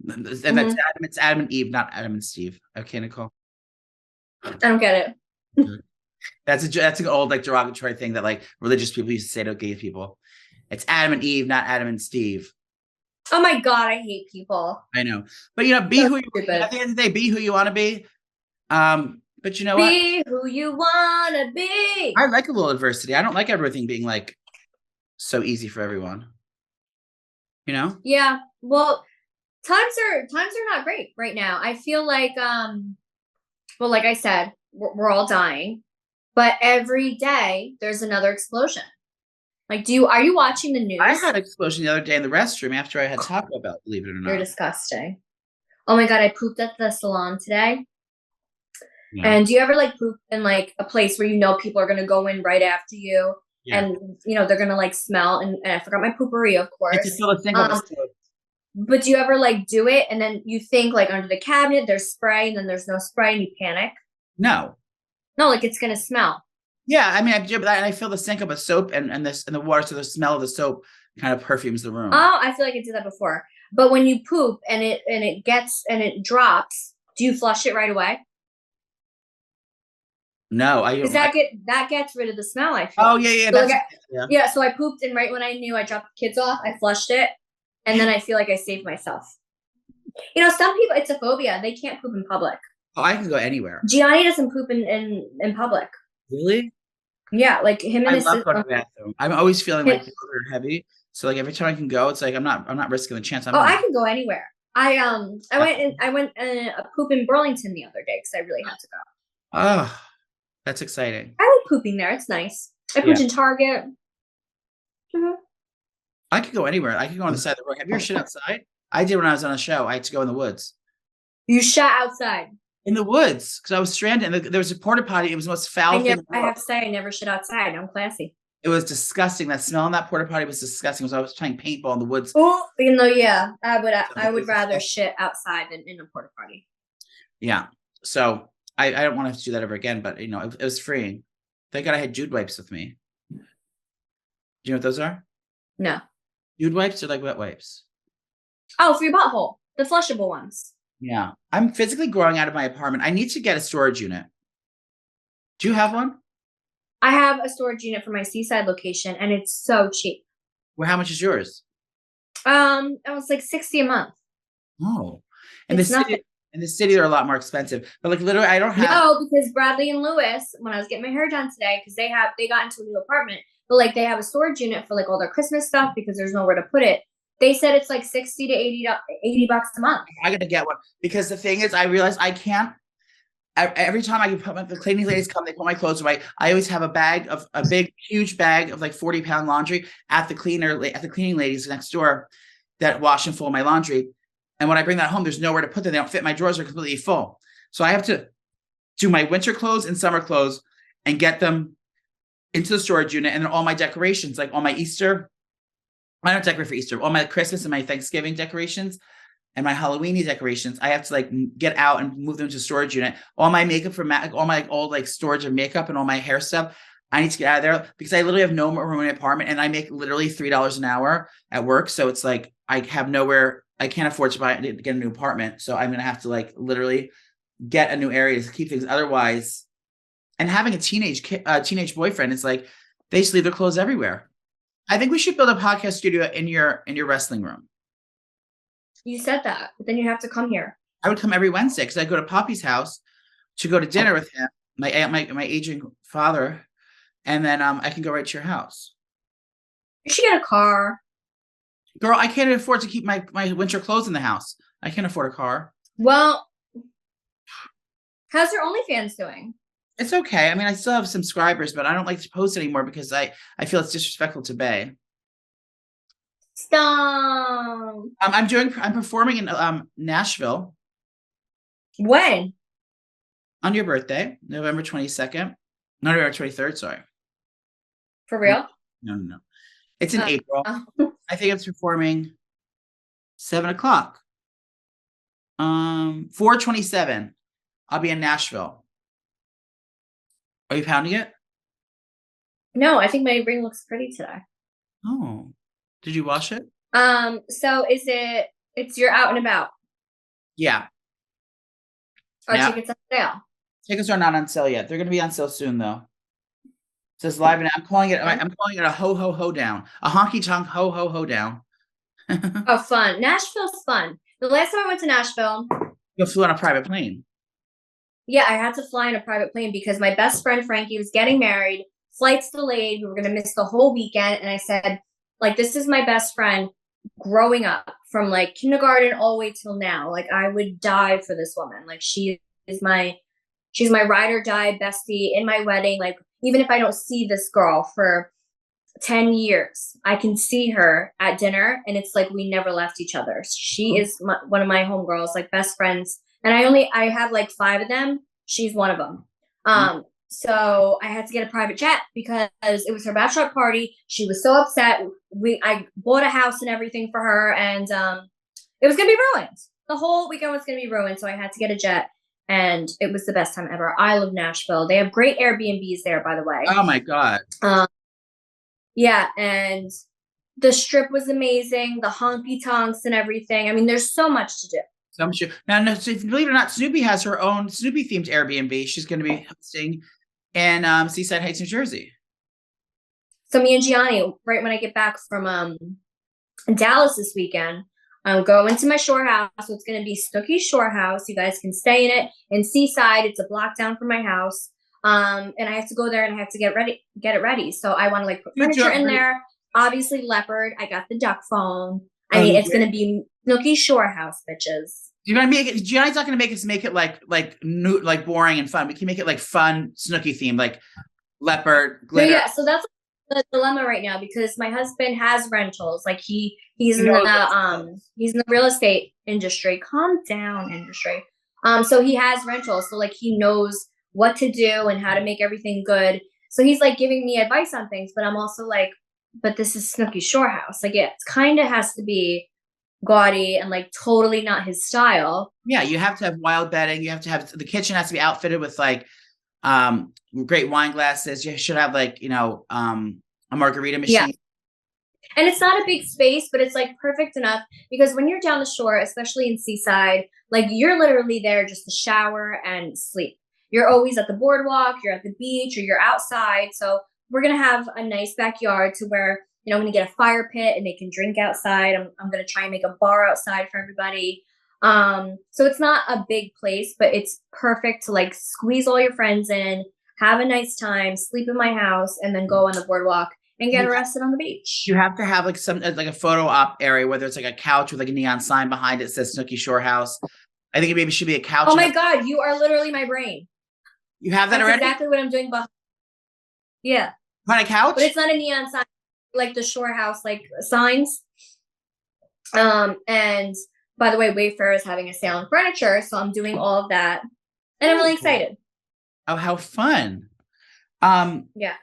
And that's it's Adam and Eve, not Adam and Steve. Okay, Nicole. I don't get it. That's an old derogatory thing that religious people used to say to gay people. It's Adam and Eve, not Adam and Steve. Oh my God, I hate people. I know, but be who you. At the end of the day, be who you want to be. But you know what? Be who you want to be. I like a little adversity. I don't like everything being so easy for everyone. Yeah. Well, times are not great right now. I feel like well, like I said, we're all dying. But every day there's another explosion. Are you watching the news? I had an explosion the other day in the restroom after I had Taco Bell, believe it or not. You're disgusting. Oh my God, I pooped at the salon today. Yeah. And do you ever poop in a place where people are gonna go in right after you? Yeah. And they're gonna smell and I forgot my poopery, of course. It's still a thing of but do you ever do it and then you think under the cabinet there's spray and then there's no spray and you panic? No. No, it's gonna smell. Yeah, I mean, I do, but I fill the sink up with soap and the water, so the smell of the soap kind of perfumes the room. Oh, I feel like I did that before. But when you poop and it drops, do you flush it right away? No, because that gets rid of the smell. I feel. Oh yeah. So yeah. So I pooped, and right when I knew I dropped the kids off, I flushed it, and then I feel like I saved myself. Some people, it's a phobia; they can't poop in public. Oh, I can go anywhere. Gianni doesn't poop in public. Really? Yeah, him and his sister. Going to the bathroom. I'm always feeling they're heavy. So every time I can go, it's I'm not risking the chance. I can go anywhere. I went and poop in Burlington the other day because I really had to go. Oh, That's exciting. I like pooping there. It's nice. I pooped in Target. I could go anywhere. I could go on the side of the road. Have you ever shit outside? I did when I was on a show. I had to go in the woods. You shot outside? In the woods, because I was stranded. And there was a porta potty. It was the most foul thing. I have to say, I never shit outside. I'm classy. It was disgusting. That smell in that porta potty was disgusting. I was playing paintball in the woods. Oh, you know, yeah. I would rather shit outside than in a porta potty. Yeah. So I don't want to have to do that ever again, but you know, it was freeing. Thank God I had Jude wipes with me. Do you know what those are? No. Jude wipes are like wet wipes. Oh, for your butthole. The flushable ones. Yeah. I'm physically growing out of my apartment. I need to get a storage unit. Do you have one? I have a storage unit for my seaside location, and it's so cheap. Well, how much is yours? It was like $60 a month. Oh. It's nothing. In the city, they're a lot more expensive. But like literally, I don't have. No, because Bradley and Lewis, when I was getting my hair done today, because they got into a new apartment, but like they have a storage unit for like all their Christmas stuff because there's nowhere to put it. They said it's like $60 to $80 a month. I got to get one because the thing is, I realize I can't. Every time I put the cleaning ladies come, they put my clothes away. I always have a big, huge bag of like 40-pound laundry at the cleaning ladies next door that wash and fold my laundry. And when I bring that home, there's nowhere to put them. They don't fit. My drawers are completely full. So I have to do my winter clothes and summer clothes and get them into the storage unit. And then all my decorations, like all my Easter, I don't decorate for Easter, all my Christmas and my Thanksgiving decorations and my Halloweeny decorations, I have to like get out and move them to storage unit. All my makeup from all my old like storage of makeup and all my hair stuff, I need to get out of there because I literally have no more room in my apartment and I make literally $3 an hour at work. So it's like I have nowhere. I can't afford to get a new apartment. So I'm going to have to like literally get a new area to keep things otherwise. And having a teenage boyfriend, it's like they just leave their clothes everywhere. I think we should build a podcast studio in your wrestling room. You said that, but then you have to come here. I would come every Wednesday because I go to Poppy's house to go to dinner with him, my aging father, and then I can go right to your house. You should get a car. Girl, I can't afford to keep my winter clothes in the house. I can't afford a car. Well, how's your OnlyFans doing? It's okay. I mean, I still have subscribers, but I don't like to post anymore because I feel it's disrespectful to Bay. Stop. I'm performing in Nashville. When? On your birthday, November 22nd. No, November 23rd, sorry. For real? No. It's in April. I think it's performing 7:00. 4/27. I'll be in Nashville. Are you pounding it? No, I think my ring looks pretty today. Oh. Did you wash it? So it's you're out and about? Yeah. Are tickets on sale? Tickets are not on sale yet. They're going to be on sale soon, though. It says live, and I'm calling it a ho down, a honky tonk ho down. Oh, fun! Nashville's fun. The last time I went to Nashville, You flew on a private plane. Yeah, I had to fly in a private plane because my best friend Frankie was getting married. Flights delayed. We were going to miss the whole weekend, and I said, like, this is my best friend growing up from like kindergarten all the way till now. Like, I would die for this woman. Like, she's my ride or die bestie in my wedding. Like, even if I don't see this girl for 10 years, I can see her at dinner and it's like we never left each other. She is one of my homegirls, like best friends. And I have like 5 of them. She's one of them. So I had to get a private jet because it was her bachelorette party. She was so upset. I bought a house and everything for her, and it was going to be ruined. The whole weekend was going to be ruined. So I had to get a jet. And it was the best time ever. I love Nashville. They have great Airbnbs there, by the way. Oh my God. Yeah, and the strip was amazing. The honky tonks and everything. I mean, there's so much to do. So much. Now, no, so believe it or not, Snoopy has her own Snoopy themed Airbnb. She's going to be hosting in Seaside Heights, New Jersey. So me and Gianni, right when I get back from Dallas this weekend, I'm going to my shore house. So it's going to be Snooki's shore house. You guys can stay in it. In Seaside, it's a block down from my house. And I have to go there and I have to get it ready. So I want to like put furniture in there. Obviously leopard. I got the duck phone. I mean, it's going to be Snooki's shore house, bitches. You're gonna make it. Gianni's not gonna make it like new, like boring and fun. We can make it like fun, Snooki themed, like leopard glitter. Yeah, so that's the dilemma right now because my husband has rentals. Like he's in the real estate industry. Calm down, industry. So he has rentals. So like he knows what to do and how to make everything good. So he's like giving me advice on things, but I'm also like, but this is Snooki Shore House. Like it kind of has to be gaudy and like totally not his style. Yeah, you have to have wild bedding. You have to have the kitchen has to be outfitted with like great wine glasses. You should have like, a margarita machine. Yeah. And it's not a big space, but it's like perfect enough because when you're down the shore, especially in Seaside, like you're literally there just to shower and sleep. You're always at the boardwalk, you're at the beach, or you're outside. So we're going to have a nice backyard to where, I'm going to get a fire pit and they can drink outside. I'm going to try and make a bar outside for everybody. So it's not a big place, but it's perfect to like squeeze all your friends in, have a nice time, sleep in my house, and then go on the boardwalk and get arrested on the beach. You have to have like like a photo op area, whether it's like a couch with like a neon sign behind it that says Snooki Shore House. I think it maybe should be a couch. Oh my God, you are literally my brain. You have that That's already? exactly what I'm doing. Yeah. On a couch? But it's not a neon sign like the Shore House like signs. And by the way, Wayfair is having a sale on furniture, so I'm doing all of that. And I'm really excited. Oh, how fun. Yeah.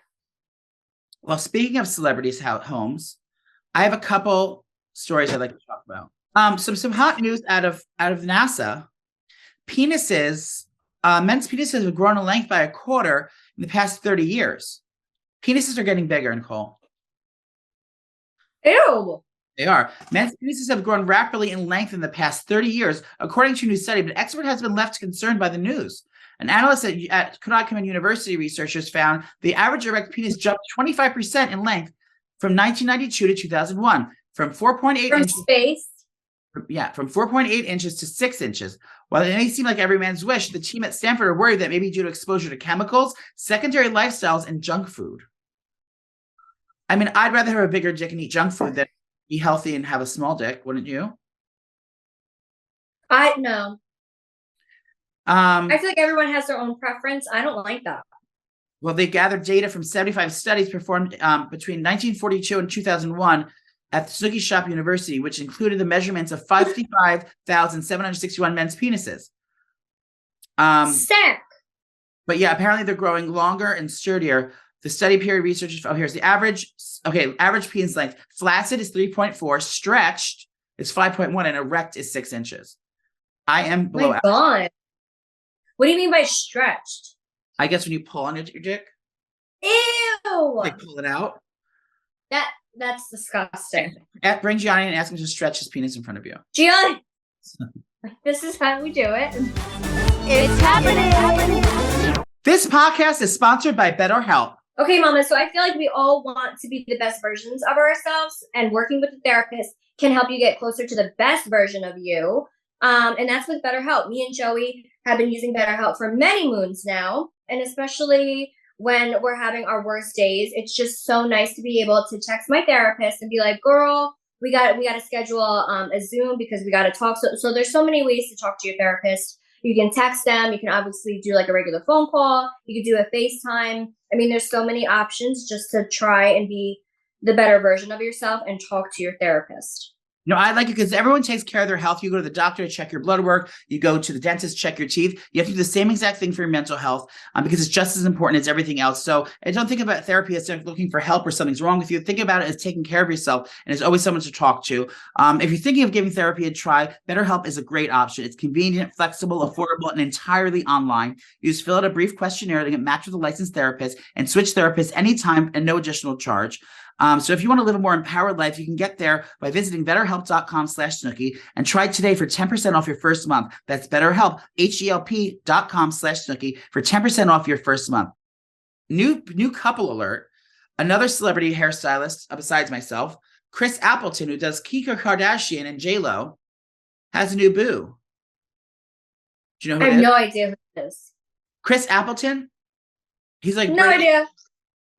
Well, speaking of celebrities' homes, I have a couple stories I'd like to talk about. Some hot news out of NASA. Penises, men's penises have grown in length by a quarter in the past 30 years. Penises are getting bigger, Nicole. Ew. They are. Men's penises have grown rapidly in length in the past 30 years, according to a new study, but expert has been left concerned by the news. An analyst at Connecticut University researchers found the average erect penis jumped 25% in length from 1992 to 2001, from 4.8 inches. Space. Yeah, from 4.8 inches to 6 inches. While it may seem like every man's wish, the team at Stanford are worried that maybe due to exposure to chemicals, secondary lifestyles, and junk food. I mean, I'd rather have a bigger dick and eat junk food than be healthy and have a small dick, wouldn't you? No. I feel like everyone has their own preference. I don't like that. Well, they gathered data from 75 studies performed between 1942 and 2001 at the Snooki Shop University, which included the measurements of 55,761 men's penises. Sick. But yeah, apparently they're growing longer and sturdier. The study period researchers, here's the average. Okay, average penis length. Flaccid is 3.4, stretched is 5.1, and erect is 6 inches. I am below average. God. What do you mean by stretched? I guess when you pull on your dick. Ew. Like pull it out. That's disgusting. Bring Gianni and ask him to stretch his penis in front of you. Gianni, this is how we do it. It's happening. This podcast is sponsored by BetterHelp. Okay, Mama, so I feel like we all want to be the best versions of ourselves, and working with a therapist can help you get closer to the best version of you. And that's with BetterHelp. Me and Joey have been using BetterHelp for many moons now, and especially when we're having our worst days, it's just so nice to be able to text my therapist and be like, girl, we got to schedule a Zoom because we got to talk. So there's so many ways to talk to your therapist. You can text them. You can obviously do like a regular phone call. You can do a FaceTime. I mean, there's so many options just to try and be the better version of yourself and talk to your therapist. I like it because everyone takes care of their health. You go to the doctor to check your blood work. You go to the dentist, check your teeth. You have to do the same exact thing for your mental health because it's just as important as everything else. So don't think about therapy as looking for help or something's wrong with you. Think about it as taking care of yourself, and there's always someone to talk to. If you're thinking of giving therapy a try, BetterHelp is a great option. It's convenient, flexible, affordable, and entirely online. You just fill out a brief questionnaire to get matched with a licensed therapist and switch therapists anytime and no additional charge. So if you want to live a more empowered life, you can get there by visiting BetterHelp.com/Snooki and try today for 10% off your first month. That's BetterHelp, HELP.com/Snooki for 10% off your first month. New couple alert. Another celebrity hairstylist besides myself, Chris Appleton, who does Kiko Kardashian and J-Lo, has a new boo. Do you know who I have no idea who it is. Chris Appleton? He's like no idea.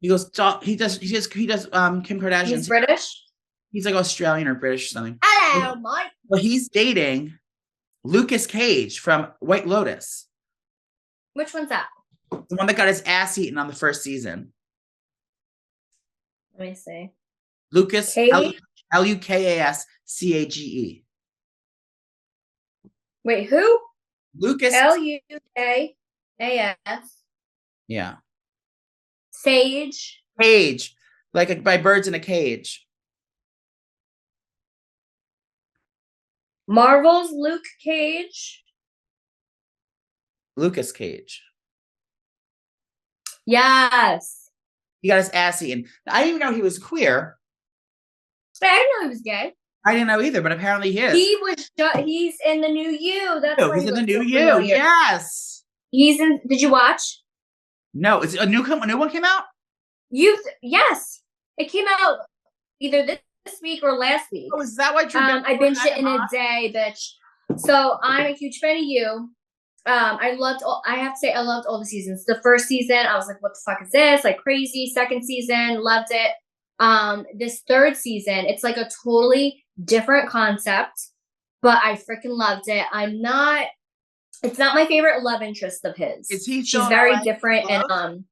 He does Kim Kardashian. He's British? He's like Australian or British or something. Hello, Mike. Well, he's dating Lucas Cage from White Lotus. Which one's that? The one that got his ass eaten on the first season. Let me see. Lucas, Cage? Lukascage. Wait, who? Lucas. Lukas. Yeah. Sage. Cage. Like by birds in a cage. Marvel's Luke Cage. Lucas Cage. Yes. He got his ass eaten. I didn't even know he was queer. But I didn't know he was gay. I didn't know either, but apparently he is. He's in the new You. That's Oh, why he's he in the looks new so You. familiar. Yes. He's in. Did you watch? No, it's a new one came out? Yes. It came out either this week or last week. Oh, is that why I binged it in a day, bitch. So I'm a huge fan of You. I have to say I loved all the seasons. The first season, I was like, what the fuck is this? Like crazy. Second season, loved it. This third season, it's like a totally different concept, but I freaking loved it. It's not my favorite love interest of his. Is he She's very LA different and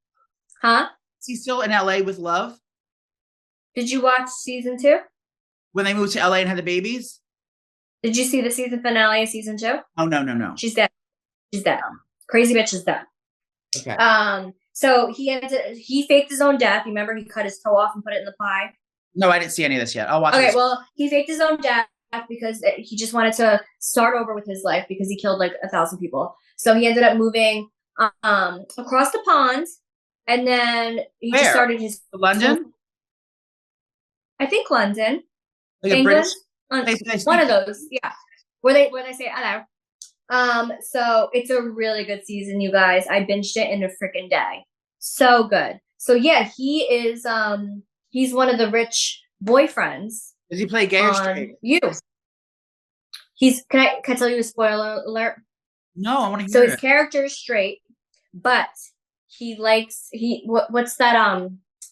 Is he still in LA with Love? Did you watch season 2? When they moved to LA and had the babies? Did you see the season finale of season 2? Oh no. She's dead. She's dead. Crazy bitch is dead. Okay. So he faked his own death. Remember, he cut his toe off and put it in the pie. No, I didn't see any of this yet. I'll watch. Okay, this. well, he faked his own death because he just wanted to start over with his life because he killed like 1,000 people. So he ended up moving across the pond, and then he just started his London. I think London, Like England, a British. one of those, yeah. Where they say hello. So it's a really good season, you guys. I binged it in a freaking day. So good. So yeah, he is he's one of the rich boyfriends. Does he play gay or straight? You. Can I tell you a spoiler alert? No, I want to hear So his it. character is straight, but what's that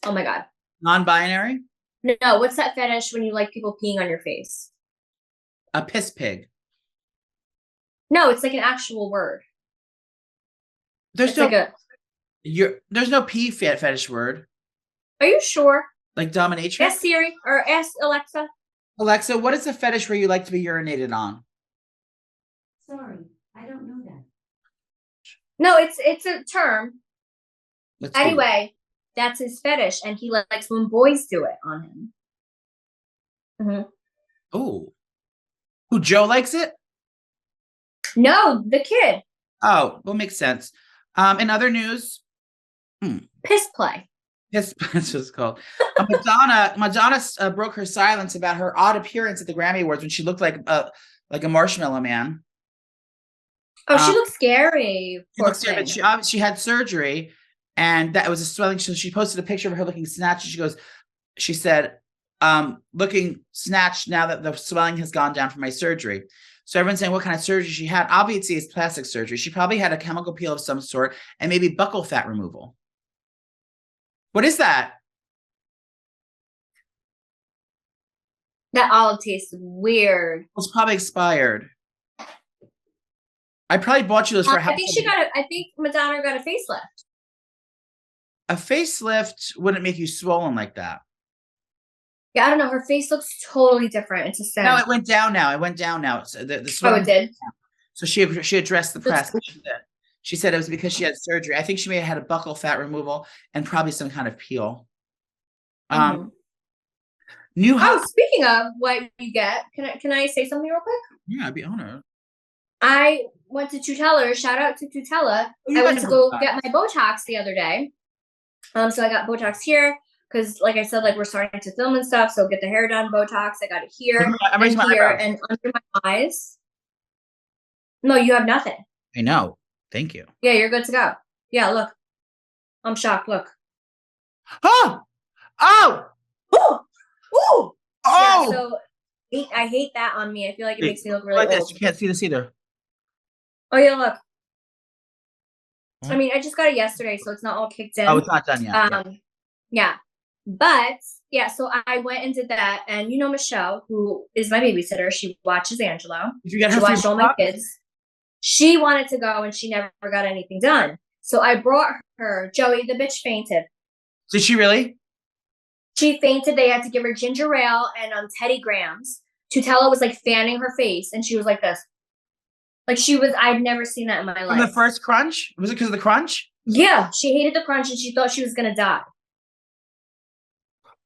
oh my god. Non-binary? No, what's that fetish when you like people peeing on your face? A piss pig. No, it's like an actual word. There's It's there's no pee fetish word. Are you sure? Like dominatrix? Ask Siri or ask Alexa. Alexa, what is a fetish where you like to be urinated on? Sorry, I don't know that. No, it's a term. Let's see. Anyway, that's his fetish, and he likes when boys do it on him. Mm-hmm. Oh. Who, Joe likes it? No, the kid. Oh, well, makes sense. In other news, Piss play. yes, that's what it's called. Madonna broke her silence about her odd appearance at the Grammy Awards when she looked like a marshmallow man. Oh, she looks scary. She had surgery, and that was a swelling. So she posted a picture of her looking snatched. She said, looking snatched now that the swelling has gone down from my surgery. So everyone's saying what kind of surgery she had. Obviously, it's plastic surgery. She probably had a chemical peel of some sort and maybe buccal fat removal. What is that? That olive tastes weird. It's probably expired. I probably bought you those for a house. I think Madonna got a facelift. A facelift wouldn't make you swollen like that. Yeah, I don't know. Her face looks totally different. It's a sin. No, it went down now. So the Oh, swelling it did? So she addressed the press. She said it was because she had surgery. I think she may have had a buccal fat removal and probably some kind of peel. Speaking of what you get, can I say something real quick? Yeah, I'd be honored. I went to Tutela. Shout out to Tutela. I went to go get my Botox the other day. So I got Botox here because, like I said, like we're starting to film and stuff. So get the hair done, Botox. I got it here and here and under my eyes. No, you have nothing. I know. Thank you. Yeah, you're good to go. Yeah, look. I'm shocked. Look. Oh! Ooh! Ooh! Oh! Yeah, so I hate that on me. I feel like it makes me look really old. You can't see this either. Oh, yeah, look. I mean, I just got it yesterday, so it's not all kicked in. Oh, it's not done yet. Yeah. But yeah, so I went and did that. And you know, Michelle, who is my babysitter, she watches Angelo. Did you get her She free watched all my Botox? kids. She wanted to go and she never got anything done. So I brought her, Joey, the bitch fainted. Did she really? She fainted. They had to give her ginger ale and Teddy Grahams. Tutela was like fanning her face and she was like this. Like I'd never seen that in my life. From the first crunch? Was it because of the crunch? Yeah, she hated the crunch and she thought she was gonna die.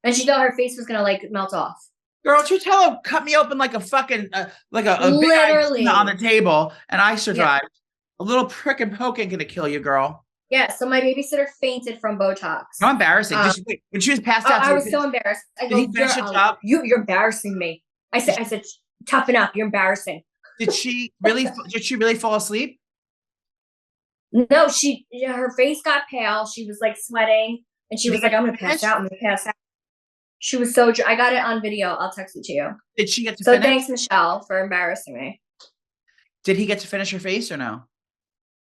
And she thought her face was gonna like melt off. Girl, Tutela cut me open like a fucking like a big Literally. on the table, and I survived. A little prick and poke ain't gonna kill you, girl. Yeah, so my babysitter fainted from Botox. How embarrassing! Wait, when she was passed out, I was so embarrassed. I go, he finish your job? You're embarrassing me. I said, toughen up. You're embarrassing. Did she really fall asleep? No, her face got pale. She was like sweating, and she was like, "I'm gonna pass out. I'm gonna pass out." She was so. I got it on video. I'll text it to you. Did she get to so finish? Thanks, Michelle, for embarrassing me. Did he get to finish her face or no?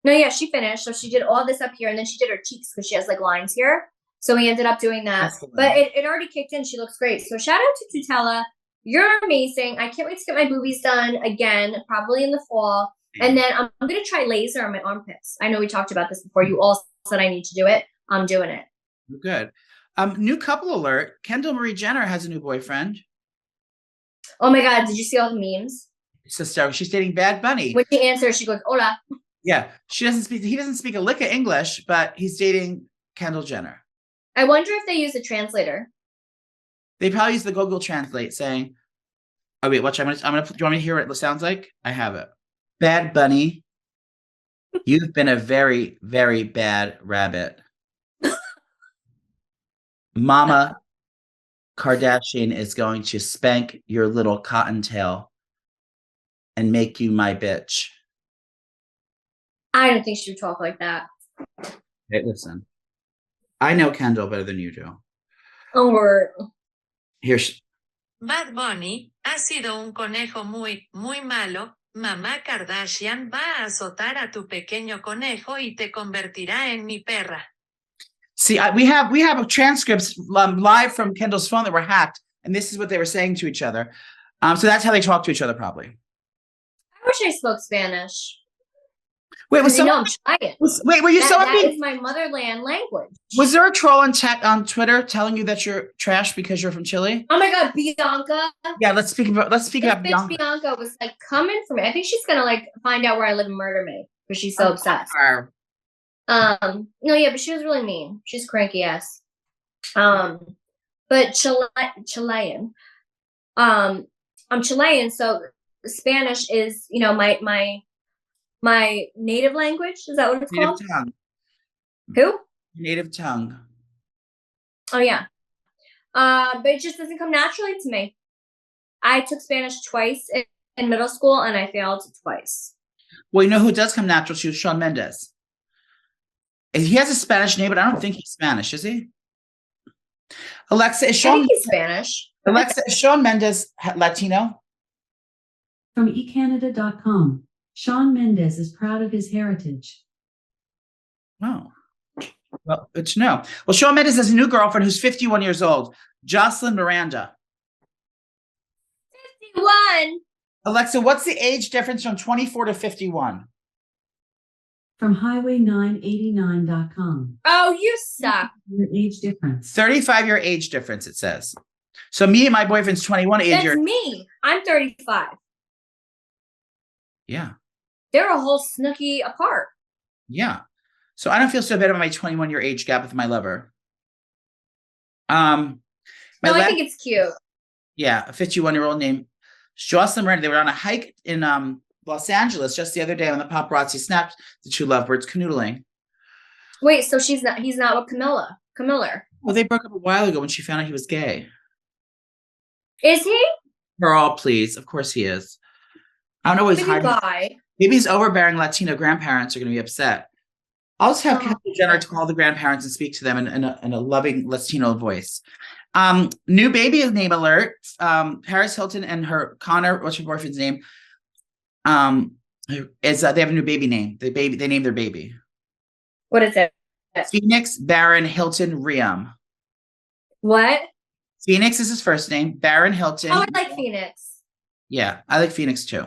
No, yeah, she finished. So she did all this up here, and then she did her cheeks because she has like lines here. So we ended up doing that. But it already kicked in. She looks great. So shout out to Tutela. You're amazing. I can't wait to get my boobies done again, probably in the fall. And then I'm going to try laser on my armpits. I know we talked about this before. You all said I need to do it. I'm doing it. Good. New couple alert. Kendall Marie Jenner has a new boyfriend. Oh my God. Did you see all the memes? It's hysterical. She's dating Bad Bunny. When she answers, she goes, hola. Yeah. He doesn't speak a lick of English, but he's dating Kendall Jenner. I wonder if they use a translator. They probably use the Google Translate saying, oh wait, watch. Do you want me to hear what it sounds like? I have it. Bad Bunny, you've been a very, very bad rabbit. Mama Kardashian is going to spank your little cottontail and make you my bitch. I don't think she would talk like that. Hey, listen. I know Kendall better than you do. Oh, Here's Bad Bunny ha sido un conejo muy, muy malo. Mamá Kardashian va a azotar a tu pequeño conejo y te convertirá en mi perra. See, we have transcripts live from Kendall's phone that were hacked, and this is what they were saying to each other. So that's how they talk to each other, probably. I wish I spoke Spanish. Wait, I'm trying. Were you That is my motherland language. Was there a troll on Twitter telling you that you're trash because you're from Chile? Oh my God, Bianca. Yeah, let's speak about Bianca. Bianca was like coming for me. I think she's gonna like find out where I live and murder me because she's so obsessed. No, yeah, but she was really mean. She's cranky ass. But Chilean. I'm Chilean, so Spanish is, my native language. Is that what it's called? Native tongue. Who? Native tongue. Oh yeah. But it just doesn't come naturally to me. I took Spanish twice in middle school and I failed twice. Well, you know who does come natural to you? Shawn Mendes. He has a Spanish name, but I don't think he's Spanish, is he? Alexa, is I think he's Spanish. Alexa, is Shawn Mendes Latino? From eCanada.com, Shawn Mendes is proud of his heritage. Oh. Well, good to know. Well, Shawn Mendes has a new girlfriend who's 51 years old, Jocelyn Miranda. 51. Alexa, what's the age difference from 24 to 51? From highway989.com. Oh, you suck. Your age difference. 35-year age difference, it says. So me and my boyfriend's 21 age That's year. me. I'm 35. Yeah. They're a whole Snooki apart. Yeah. So I don't feel so bad about my 21-year age gap with my lover. I think it's cute. Yeah, a 51-year-old named Jocelyn Miranda. They were on a hike in Los Angeles just the other day when the paparazzi snapped the two lovebirds canoodling. Wait, so he's not with Camilla. Well, they broke up a while ago when she found out he was gay. Is he? Girl, please. Of course he is. I don't know what he's hiding. Maybe his overbearing Latino grandparents are going to be upset. I'll just have Kendall Jenner to call the grandparents and speak to them in a loving Latino voice. New baby name alert. Paris Hilton and her Connor, what's her boyfriend's name? They have a new baby name. They named their baby. What is it? Phoenix Baron Hilton Riam. What? Phoenix is his first name. Baron Hilton. Oh, I like Phoenix. Yeah, I like Phoenix too.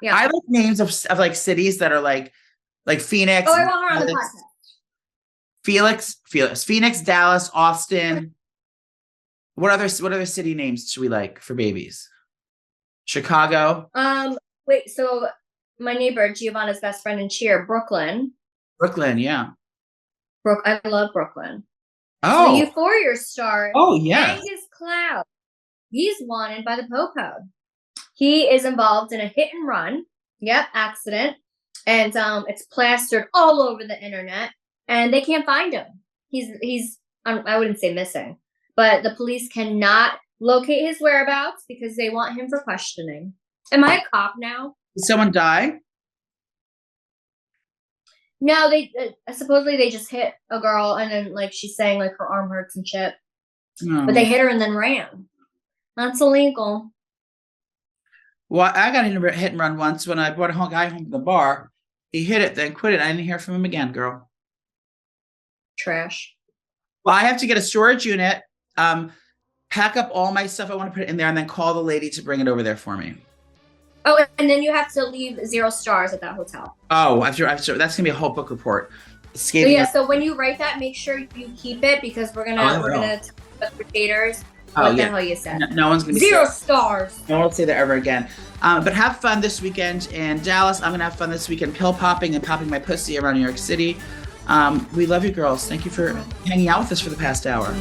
Yeah. I like names of like cities that are like Phoenix. Oh, I want her on the podcast. Phoenix, Dallas, Austin. What other city names should we like for babies? Chicago. Wait, so my neighbor, Giovanna's best friend in cheer, Brooklyn. Brooklyn, yeah. I love Brooklyn. Oh. The Euphoria star. Oh, yeah. Angus Cloud. He's wanted by the Popo. He is involved in a hit and run. Yep, accident. And it's plastered all over the internet. And they can't find him. He's I wouldn't say missing, but the police cannot locate his whereabouts because they want him for questioning. Am I a cop now? Did someone die? No, they supposedly they just hit a girl and then like she's saying like her arm hurts and shit. Oh. But they hit her and then ran. That's illegal. Well, I got in a hit and run once when I brought a guy home from the bar. He hit it, then quit it. I didn't hear from him again, girl. Trash. Well, I have to get a storage unit, pack up all my stuff I want to put it in there, and then call the lady to bring it over there for me. Oh, and then you have to leave 0 stars at that hotel. Oh, after that's gonna be a whole book report. So yeah, so when you write that, make sure you keep it because we're gonna tell the creators what the hell you said. No one's gonna be 0 stars. No one will say that ever again. But have fun this weekend in Dallas. I'm gonna have fun this weekend pill popping and popping my pussy around New York City. We love you girls. Thank you for hanging out with us for the past hour.